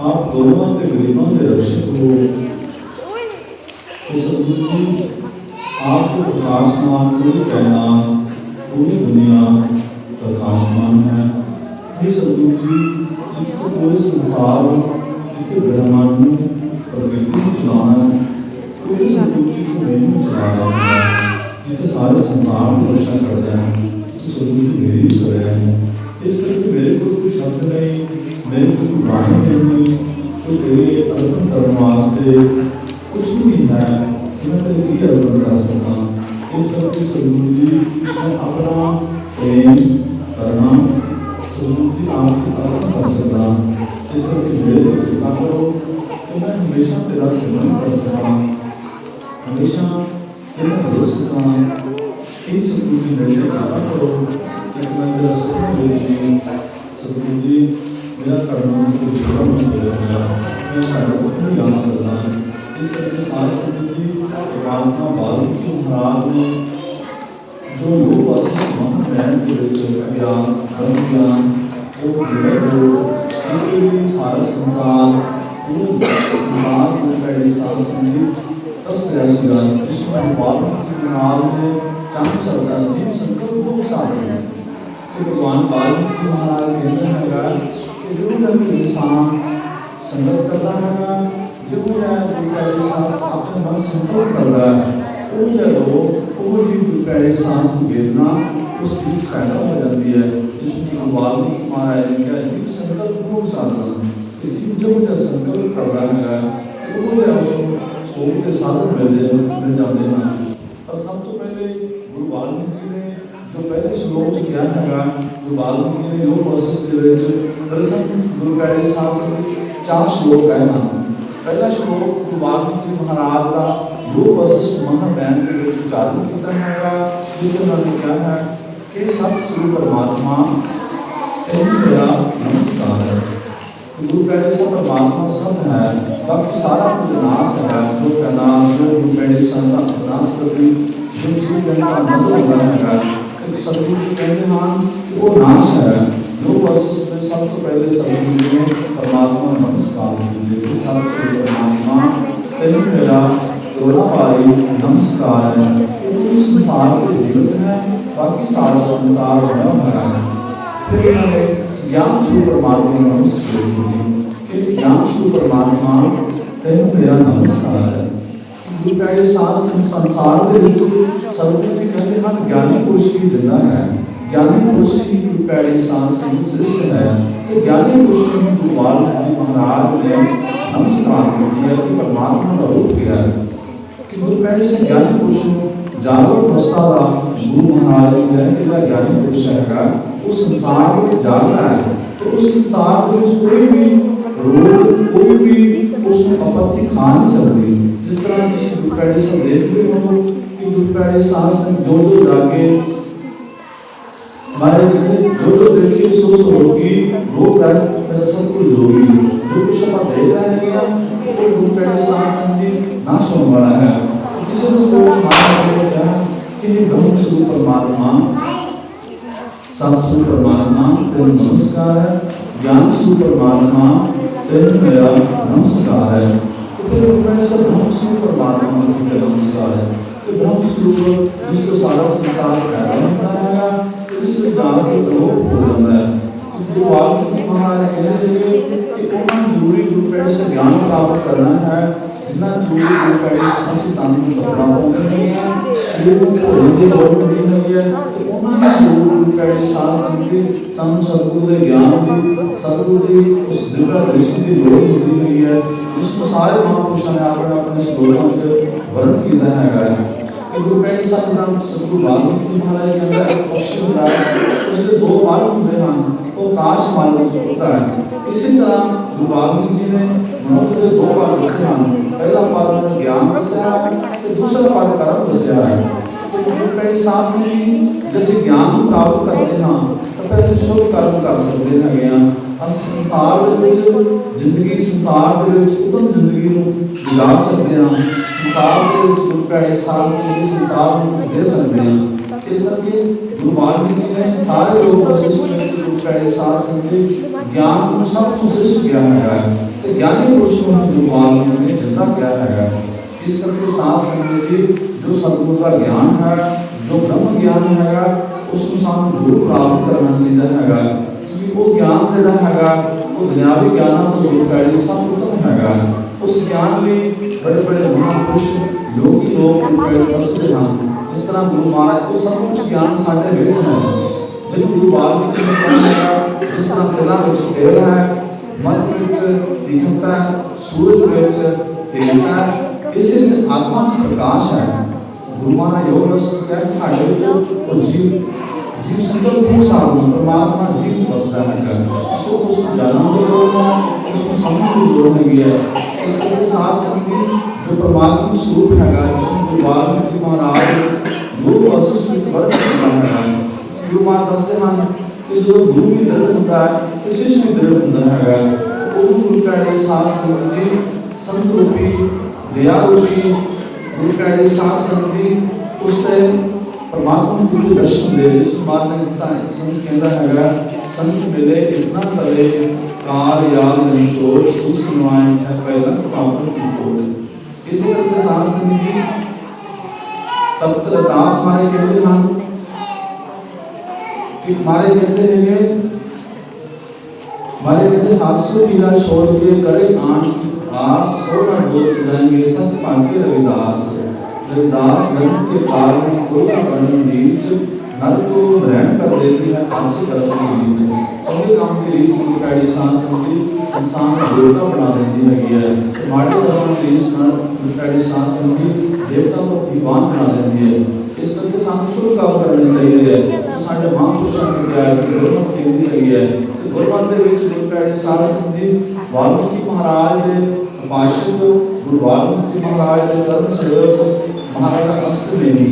आप गौरवां के गरीबां के रक्षक हो। सतगुरु जी आपको प्रकाशमान पूरी कायनात पूरी दुनिया प्रकाशमान है। हे सतगुरु जी जिसको पूरे संसार जितने ब्रह्मांड प्रकृति को चलाना है पूरे सतगुरु जी को मैंने चला रहा है। जितने सारे संसार की रक्षा करते हैं तो सतगुरु जी मेरी भी कर रहे हैं। इस करके मेरे को कुछ शब्द नहीं, मेरे को कोई वाणी नहीं, तो तेरे अर्पण करने वास्ते कुछ नहीं है कि मैं तेरे लिए अर्पण कर सका। इस करके सतगुरु जी मैं अपना प्रेम करना सतगुरु जी आपको अर्पण कर सकता। इस करके मेरे को कृपा करो कि मैं हमेशा तेरा सिमरन कर सका, हमेशा तेरा भरोसा सका। इन सतगुरु जी मेरे कृपा करो कि मैं तेरा सपना देख सतगुरु जी मेरा कर्म को जोड़ा नहीं दे रहा, मैं कर्म को नहीं आ सकता। इस करके साथ सतगुरु जी एकांतमा वाल्मीकि महाराज ने जो लोग असल महान के ज्ञान धर्म ज्ञान वो निरत हो इसके लिए सारा संसार पूरे संसार को पहले साथ समझे तस रहा इसमें वाल्मीकि महाराज ने चांद सकता जीव संकल्प को साधन है। भगवान वाल्मीकि महाराज कहते हैं कि जो जब इंसान संगत करता है जब पहले सांस अपने मन संकल्प करता है वो जी पहले सांस वेदना उस चीज पैदा हो जाती है जिसमें वाल्मीकि महाराज ने कहा जीव संकल्प को साधन इसी जो संकल्प कर रहा है वो साधन मिल जाते हैं। और सब तो पहले गुरु वाल्मीकि ने जो पहले श्लोक च क्या है गुरु वाल्मीकि ने योग वशिष्ठ के प्रथम गुरु पहले सांस 4 श्लोक है ना। पहला श्लोक गुरु वाल्मीकि महाराज का योग वशिष्ठ महाबैन के उच्चारण किया है जिसमें क्या है कि सतगुरु परमात्मा तेरी मेरा नमस्कार है। गुरु पहले सब परमात्मा सब है बाकी सारा कुछ नाश है जो का नाम जो गुरु पहले संता नाश करती जो श्री का मतलब है सतगुरु जी कहते हैं वो नाश है। योग वशिष्ठ में सबसे पहले सतगुरु जी ने परमात्मा नमस्कार किए सबसे परमात्मा तेरी मेरा दोहराई नमस्कार है। पूरे संसार के जीवित है बाकी सारा संसार बना हुआ है। फिर उन्होंने ज्ञान स्वरूप परमात्मा नमस्कार किए कि ज्ञान स्वरूप परमात्मा तेरी मेरा नमस्कार है। पहले सांस संसार के सतगुरु जी कहते हैं ज्ञानी पुरुष की जिंदा है ज्ञानी पुरुष की पहली सांस सृष्ट है तो ज्ञानी पुरुष को गुरु वाल्मीकि महाराज ने नमस्कार किया कि परमात्मा का रूप किया है कि गुरु पहले से ज्ञानी पुरुष जागृत अवस्था का गुरु महाराज ने कहा ज्ञानी पुरुष है वो संसार में जाग रहा है तो उस संसार में कोई भी रोग कोई भी उसमें आपत्ति खा नहीं सकती। जिस तरह गुरु पहले सब देखते हो कि गुरु पहले सांस जो जाके हमारे जो देखिए सो रोगी रोग है मेरा सब कुछ जोगी जो कुछ आप देख रहे हैं कि वो गुरु पहले सांस नाश होने वाला है। इसमें सोच मानना क्या है कि ब्रह्म स्वरूप परमात्मा सतस्वरूप परमात्मा तेरा नमस्कार है ज्ञान स्वरूप परमात्मा तेरा मेरा नमस्कार है। तो मैंने सब ब्रह्म स्वरूप परमात्मा का नमस्कार है तो ब्रह्म स्वरूप जिसको सारा संसार पैदा होता है इसलिए ज्ञान के लोग हो जाता है। जो वाल्मीकि महाराज कहते थे कि उतना जरूरी गुरु पहले से ज्ञान प्राप्त करना है जितना जरूरी गुरु पहले से किसी काम को करना होता नहीं है शरीर को खोलने की जरूरत नहीं है तो उतना जरूरी गुरु पहले सांस संगति सम सतगुरु के ज्ञान की सतगुरु की उस दिव्य दृष्टि की जरूरत होती नहीं है जिसको सारे महापुरुषों ने अपने अपने श्लोकों में वर्णन किया है कि गुरु पिंड साहब नाम सतगुरु वाल्मीकि जी महाराज कहता है पक्षी होता है, उसके दो मार्ग होते हैं, वो आकाश मार्ग होता है। इसी तरह गुरु वाल्मीकि जी ने मनुष्य के दो मार्ग दसे हैं, पहला मार्ग में ज्ञान दसिया है, दूसरा मार्ग कर्म दसिया है। तो गुरु पिंड साहब ने जैसे ज्ञान प्राप्त करते हैं तो ऐसे शुभ कर्म कर सकते हैं। ਅਸੀਂ ਸੰਸਾਰ ਦੇ ਵਿੱਚ ਜ਼ਿੰਦਗੀ ਸੰਸਾਰ ਦੇ ਵਿੱਚ ਉਤਮ ਜ਼ਿੰਦਗੀ ਨੂੰ ਗੁਜ਼ਾਰ ਸਕਦੇ ਹਾਂ, ਸੰਸਾਰ ਦੇ ਵਿੱਚ ਗੁਰੂ ਕਾ ਅਹਿਸਾਸ ਦੇ ਸੰਸਾਰ ਨੂੰ ਦੇ ਸਕਦੇ ਹਾਂ। ਇਸ ਕਰਕੇ ਗੁਰੂ ਵਾਲਮੀਕ ਜੀ ਨੇ ਸਾਰੇ ਲੋਕ ਵਸਿਸ਼ਠ ਵਿੱਚ ਗੁਰੂ ਕਾ ਅਹਿਸਾਸ ਦੇ ਗਿਆਨ ਨੂੰ ਸਭ ਤੋਂ ਸ੍ਰਿਸ਼ਟ ਕਿਹਾ ਹੈਗਾ ਤੇ ਗਿਆਨੀ ਪੁਰਸ਼ ਨੂੰ ਗੁਰੂ ਵਾਲਮੀਕ ਨੇ ਜਿੰਦਾ ਕਿਹਾ ਹੈਗਾ। ਇਸ ਕਰਕੇ ਸਾਧ ਸੰਗਤ ਜੀ ਜੋ ਸਤਿਗੁਰੂ ਦਾ ਗਿਆਨ ਹੈ, ਜੋ ਬ੍ਰਹਮ ਗਿਆਨ ਹੈਗਾ, ਉਸ ਨੂੰ ਸਾਨੂੰ ਜ਼ਰੂਰ ਪ੍ਰਾਪਤ ਕਰਨਾ ਚਾਹੀਦਾ ਹੈਗਾ। वो ज्ञान जोड़ा है वो दुनियावी ज्ञान तो गुरु का सब उत्तम है। उस ज्ञान में बड़े बड़े महापुरुष योगी लोग बसते हैं। जिस तरह गुरु महाराज को सब कुछ ज्ञान साढ़े विच है। जब गुरु वाल्मीकि ने कहा जिस तरह पहला विच तेल है, मध्य विच दीपक है, सूरज विच तेल है, इस आत्मा च प्रकाश है। गुरु महाराज योग बस साढ़े जीव जीव संकल्प को साधन परमात्मा जीव बसता है। उसको उस जानने की जरूरत है, उसको समझने की जरूरत है। इसके साथ संगत जो परमात्मा स्वरूप है, जिसमें गुरु वाल्मीकि महाराज गुरु वशिष्ठ की वर्ग करना है। गुरु महाराज दसते हैं कि जो गुरु भी दृढ़ होता है तो शिष्य भी दृढ़ होता है। तो गुरु का साथ संगत जी संत रूपी दया रूपी गुरु का साथ संगत जी उससे परमात्मा को दर्शन दे। इस बात में संत कहता है संत मिले इतना तले कार याद नहीं छोड़ सुख सुनवाएं है पहला पावन की कोट। इसी तरह साथ संगत जी तख्त दास मारे कहते हैं कि मारे कहते हैं मारे कहते हास्य पीला छोड़ के करे आन आस सोना डोल जाएंगे सच पाके रविदास। रविदास ग्रंथ के काल में कोई अपनी रीच नर को ग्रहण कर देती है आंशिक अर्थ की रीत। सभी काम की रीत गुरु का इंसान समझी इंसान को देवता बना देती है। माटी धर्म की रीत गुरु का इंसान समझी देवता को विद्वान बना देती है। इस करके सामने शुभ काम करने चाहिए। तो साढ़े महापुरुषों ने क्या है गुरमत कहती है कि गुरमत के विच गुरु का इंसान समझी वाल्मीकि महाराज के उपासक गुरु वाल्मीकि महाराज के धर्म सेवक महाराजा अष्टनेमी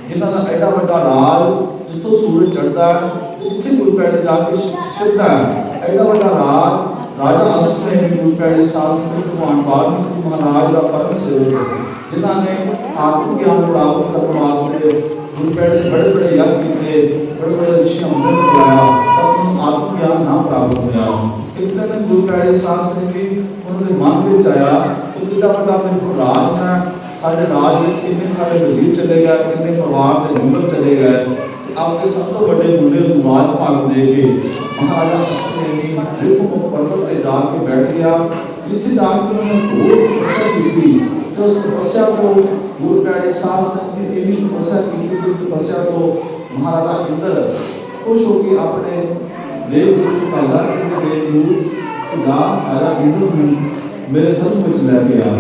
जिन्हों का एडा बड़ा राज जितों सूरज चढ़ता है जिथे गुरु पैड़ी जाके छिपता है एडा बड़ा राज राजा अष्टनेमी गुरु पैड़ी शासन भगवान वाल्मीकि महाराज का परम सेवक जिन्होंने आत्म ज्ञान प्राप्त करने वास्ते गुरु पैड़ी से बड़े बड़े यज्ञ किए, बड़े बड़े ऋषियों ने बुलाया पर आत्म ज्ञान ना प्राप्त होया। एक दिन गुरु पैड़ी शासन भी उन्होंने मन में आया तो कितना बड़ा मेरे राज है, साढ़े राज में कितने सारे वजीर चले गए, कितने परिवार के मेंबर चले गए। आपके सब तो बड़े मुंडे राज भाग दे के महाराजा अष्टनेमी रिपुमुख पर्वत पे जाके बैठ गया। इतनी जाके उन्होंने बहुत तपस्या की थी। तो उस तपस्या को गुरु पैड़ी साथ संगत ने तपस्या की थी। तपस्या को महाराजा इंद्र खुश होकर अपने देवदूत का लड़ देवदूत जा मेरा इंद्र मेरे सन्मुख ले गया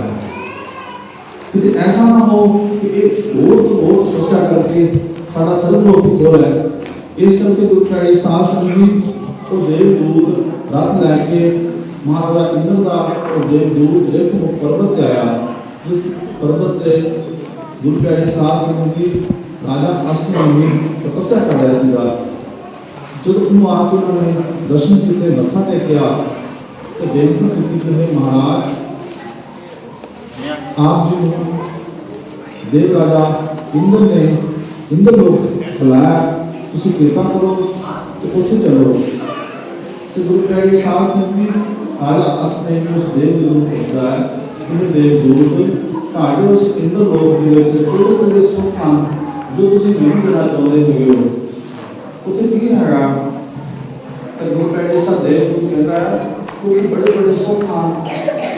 कि ऐसा ना हो कि एक और तपस्या करके सारा सर्वलोक खोल है। इस करके गुरु का साथ संगत तो देवदूत रथ लैके महाराजा इंद्र का और देवदूत रिपुमुख पर्वत पे आया। जिस पर्वत पे गुरु का साथ संगत राजा अष्टनेमी तपस्या कर रहा सीगा। जब उन्होंने आके उन्होंने दर्शन किए मत्था टेकिया तो बेनती की कि महाराज आप जी देव राजा इंद्र ने इंद्र लोग बुलाया, तुसी कृपा करो तो उठे चलो। तो गुरु पैड़ी साथ संगत राजा अष्टनेमी उस देवदूत को बुलाया कि देवदूत ताड़े उस इंद्र लोग के लिए बड़े सुख जो तुसी नहीं देना चाहते हो उसे भी है। तो गुरु पैड़ी सा देवदूत कहता है कुछ बड़े बड़े सुख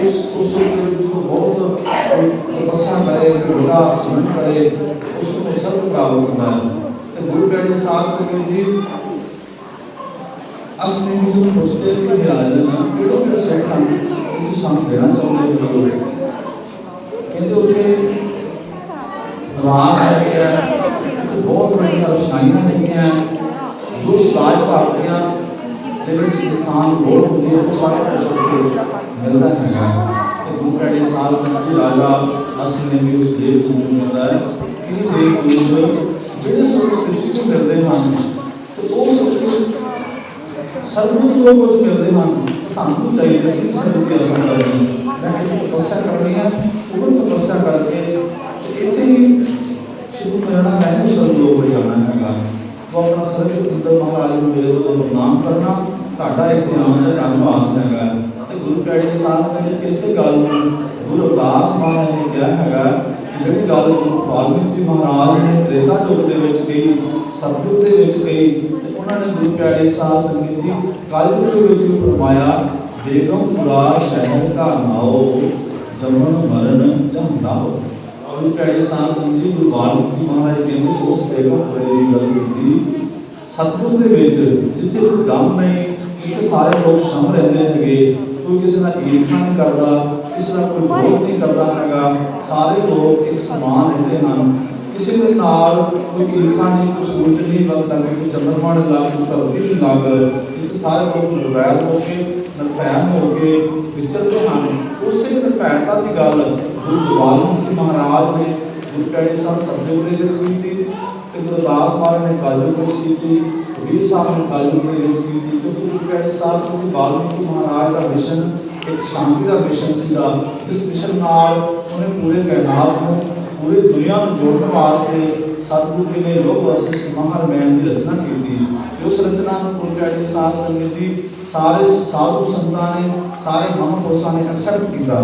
उस को बहुत तपस्या करे, बड़ा स्मरण करे, उसको सब प्राप्त करना है। तो गुरु पैड़ी साथ संगत जी अष्टनेमी जी पूछते हैं कि राजन केड़े सेठ तुम सानू देना चाहते हो। कहते उठे औलाद है बहुत बड़ी रोशनाइयां है जो समाज भारतीय इंसान वोट होती है सारा कुछ मिलता है। गुरु के साल संत राजा असली ने भी उस देश को मिलता है कि देश जो सृष्टि को मिलते हैं तो वो सर्वोच्च लोग कुछ मिलते हैं सानू चाहिए कि सर्व की आशा करनी मैं तपस्या करनी है वो तपस्या करके इतने ही शुरू करना मैंने सर्व लोग हो जाना है वो अपना सर्व सुंदर महाराज को मेरे को प्रणाम करना घाटा इतने आने का धन्यवाद है। गुरु प्यारे साथ संगत इसे गल गुरु रविदास महाराज ने कहा है ਜਿਹੜੀ ਗੱਲ ਵਾਲਮੀਕ ਜੀ ਮਹਾਰਾਜ ਨੇ ਤ੍ਰੇਤਾ ਯੁੱਗ ਦੇ ਵਿੱਚ ਕਹੀ ਸਤਿਯੁਗ ਦੇ ਵਿੱਚ ਕਹੀ ਤੇ ਉਹਨਾਂ ਨੇ ਗੁਰੂ ਪਿਆਰੇ ਸਾਧ ਸੰਗਤ ਜੀ ਕਲਯੁਗ ਦੇ ਵਿੱਚ ਵੀ ਫਰਮਾਇਆ ਬੇਗਮਪੁਰਾ ਸ਼ਹਿਰ ਕਾ ਨਾਓ ਜਮਨ ਮਰਨ ਜਮਨਾਓ। ਗੁਰੂ ਪਿਆਰੇ ਸਾਧ ਸੰਗਤ ਜੀ ਗੁਰੂ ਵਾਲਮੀਕ ਜੀ ਮਹਾਰਾਜ ਕਹਿੰਦੇ ਉਸ ਬੇਗਮਪੁਰੇ ਦੀ ਗੱਲ ਕੀਤੀ ਸਤਿਯੁਗ ਦੇ ਵਿੱਚ ਜਿੱਥੇ ਕੋਈ ਗਮ ਨਹੀਂ ਇੱਥੇ ਸਾਰੇ ਲੋਕ ਸ਼ਮ ਰਹਿੰਦੇ ਹੈਗੇ कोई किसी का ईर्षा नहीं करता किसी का कोई विरोध नहीं करता है सारे लोग एक समान रहते हैं किसी के नाल कोई ईर्षा नहीं कोई सोच नहीं लगता कोई चंद्रमा नहीं लग कोई धरती नहीं लग इतने सारे लोग निर्वैर होके निर्भैन होके विचरते हैं। उस निर्भैता की गल गुरु वाल्मीकि जी महाराज ने गुरु प्यारे साहब सतयुग के विच कीती ते गुरु रविदास महाराज ने कलयुग विच कीती कबीर साहब ने कलयुग के विच कीती क्योंकि गुरु प्यारे साहब श्री वाल्मीकि महाराज का मिशन एक शांति का मिशन सीगा जिस मिशन नाल उन्हें पूरे कायनात में पूरी दुनिया को जोड़ने वास्ते सतगुरु जी ने योग वशिष्ठ महारामायण की रचना की थी। उस रचना में गुरु प्यारे साध संगत जी सारे साधु संतां ने सारे महापुरुषों ने एक्सेप्ट किया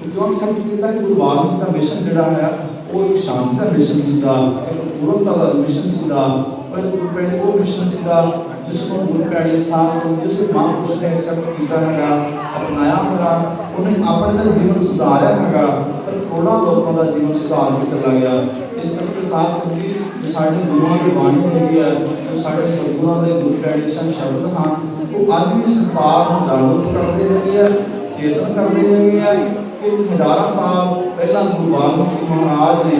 क्यों एक्सेप्ट किया कि गुरु वाल्मीकि का मिशन जिहड़ा है वो एक शांति का मिशन सीगा एक पूर्णता का मिशन सीगा और गुरु प्यारे वो मिशन सीगा जिसको गुरु प्यारे साथ जिस महापुरुष ने एक्सेप्ट किया है अपनाया है उन्हें अपने जीवन सुधारा है पर थोड़ा लोगों का जीवन सुधार भी चला गया। इस करके साथ संगत जो साढ़े गुरुओं की बाणी होगी है जो साढ़े सतगुरुओं के गुरु प्यारे शब्द हाँ वो आज भी संसार को जागरूक करते हैं चेतन करते हैं कि हजारों साल पहला गुरु वाल्मीकि महाराज ने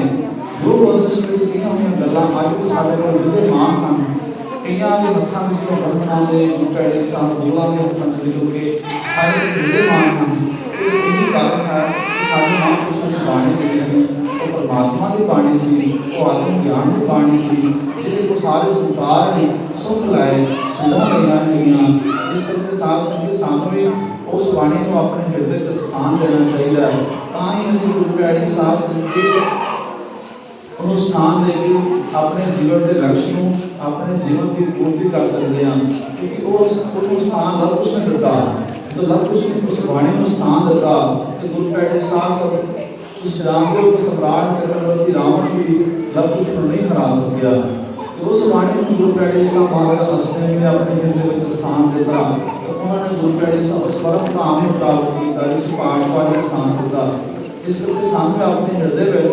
जो वशिष्ठ में कई हुई गल्लां अज भी साढ़े को विद्यमान हैं कईयां के हत्थां विचों बंधनां दे गुरु प्यारे साहब गुरुआं दे हत्थां विचों के सारे विद्यमान हैं। यही कारण है कि सारे महापुरुषों की बाणी जिहड़ी सी वो परमात्मा की बाणी सी वो आत्म ज्ञान की बाणी सी जिहदे को सारे संसार ने सुख लाए सुधां लईआं हैगीआं। इस करके साध संगत सानूं भी उस बाणी को अपने हृदय च स्थान देना चाहिए तां ही असीं गुरु प्यारे साध संगत उन्होंने स्थान देके अपने जीवन के लक्ष्य को अपने जीवन की पूर्ति कर सकते हैं क्योंकि वो स्थान लव कुछ ने दिता तो लव कुछ ने उस वाणी को स्थान दिता तो गुरु प्यारे साथ सब उस रामदेव को सम्राट चक्रवर्ती रावण भी लव कुछ को नहीं हरा सकिया तो उस वाणी को गुरु प्यारे साहब महाराज असने ने अपने हृदय में स्थान दिता तो उन्होंने गुरु प्यारे साहब उस परम धाम में प्राप्त किया इस पाठ वाले स्थान दिता। इस करके सामने अपने हृदय में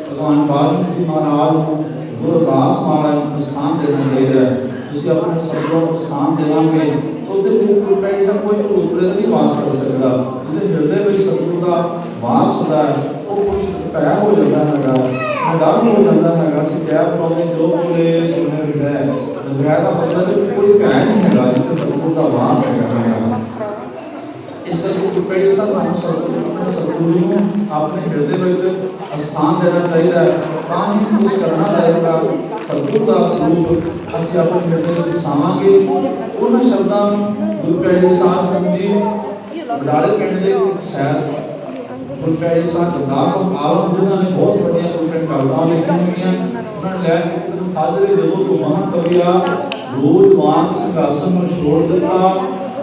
भगवान वाल्मीकि जी महाराज को गुरु रविदास महाराज को स्थान देना चाहिए। उसे अपने सदगुरु को स्थान देंगे तो गुरु प्यारे साहब कोई भूत प्रेत नहीं वास कर सकता जिसके हृदय में सदगुरु का वास होता है वो कुछ तय हो जाता है डर हो जाता है जय पावे जो बोले सुने विभय विभय का मतलब कोई भय नहीं है जिसके सदगुरु का वास है। इस करके गुरु प्यारे साहब सतगुरु को अपने हृदय में स्थान देना चाहिए तां ही कुछ करना जाएगा सतगुरु का स्वरूप असीं अपने हृदय में बसावांगे। उन्हां शब्दां गुरु प्यारे साध संगत जी बड़ाले पिंड दे शहर गुरु प्यारे साध दास आलम जिन्होंने बहुत बड़िया गुरु कविताएं लिखी हुई उन्होंने लिया साधरे जदों तो महाकविया रोज वांग संघासन में छोड़ दिता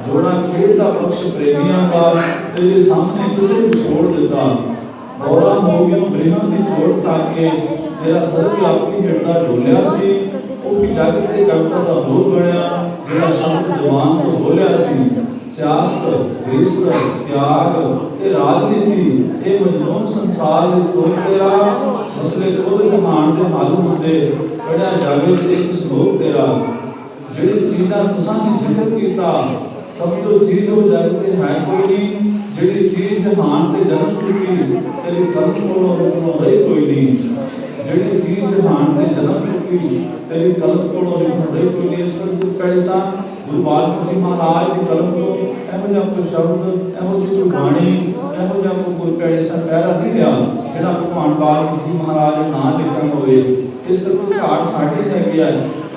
जोड़ा खेलता पक्ष प्रेमियों का तेरे सामने किसे भी छोड़ देता गौरा मोगियों ब्रह्म की चोट खाके तेरा सर्वव्यापी झंडा डोलिया सी वो भी जाके ते कविता का भोग बनया तेरा शब्द जवान को बोलिया सी सियासत ग्रीस्त त्याग ते राजनीति ये मजनून संसार में थोड़ तेरा मसले खुद जहान दे मालूम होंदे बड़ा जावे एक श्लोक तेरा जेड़ी चीज़ां तुसां ने जिक्र कीता सब जो चीज हो जाते है कोई नहीं जेड़ी चीज जहान से जन्म चुकी तेरी कर्म को रही कोई नहीं ਜਿਹੜੀ ਚੀਜ਼ ਜਹਾਨ ਦੇ ਜਨਮ ਚੁੱਕੀ ਤੇਰੀ ਕਲਮ ਕੋਲੋਂ ਨਹੀਂ ਹੋਣੀ। ਇਸ ਕਰਕੇ ਗੁਰੂ ਪਿਆਰੇ ਸਾਹਿਬ ਗੁਰੂ ਵਾਲਮੀਕੀ ਮਹਾਰਾਜ ਦੀ ਕਲਮ ਤੋਂ ਇਹੋ ਜਿਹਾ ਕੋਈ ਸ਼ਬਦ, ਇਹੋ ਜਿਹੀ ਕੋਈ ਬਾਣੀ, ਇਹੋ ਜਿਹਾ ਕੋਈ ਪਿਆਰੇ ਸਾਹਿਬ ਪਹਿਰਾ ਨਹੀਂ ਰਿਹਾ ਜਿਹੜਾ ਭਗਵਾਨ ਵਾਲਮੀਕੀ ਮਹਾਰਾਜ ਨੇ ਨਾਂ ਲਿਖਣ ਹੋਵੇ। ਇਸ ਕਰਕੇ ਘਾਟ ਸਾਡੀ ਹੈਗੀ ਹੈ,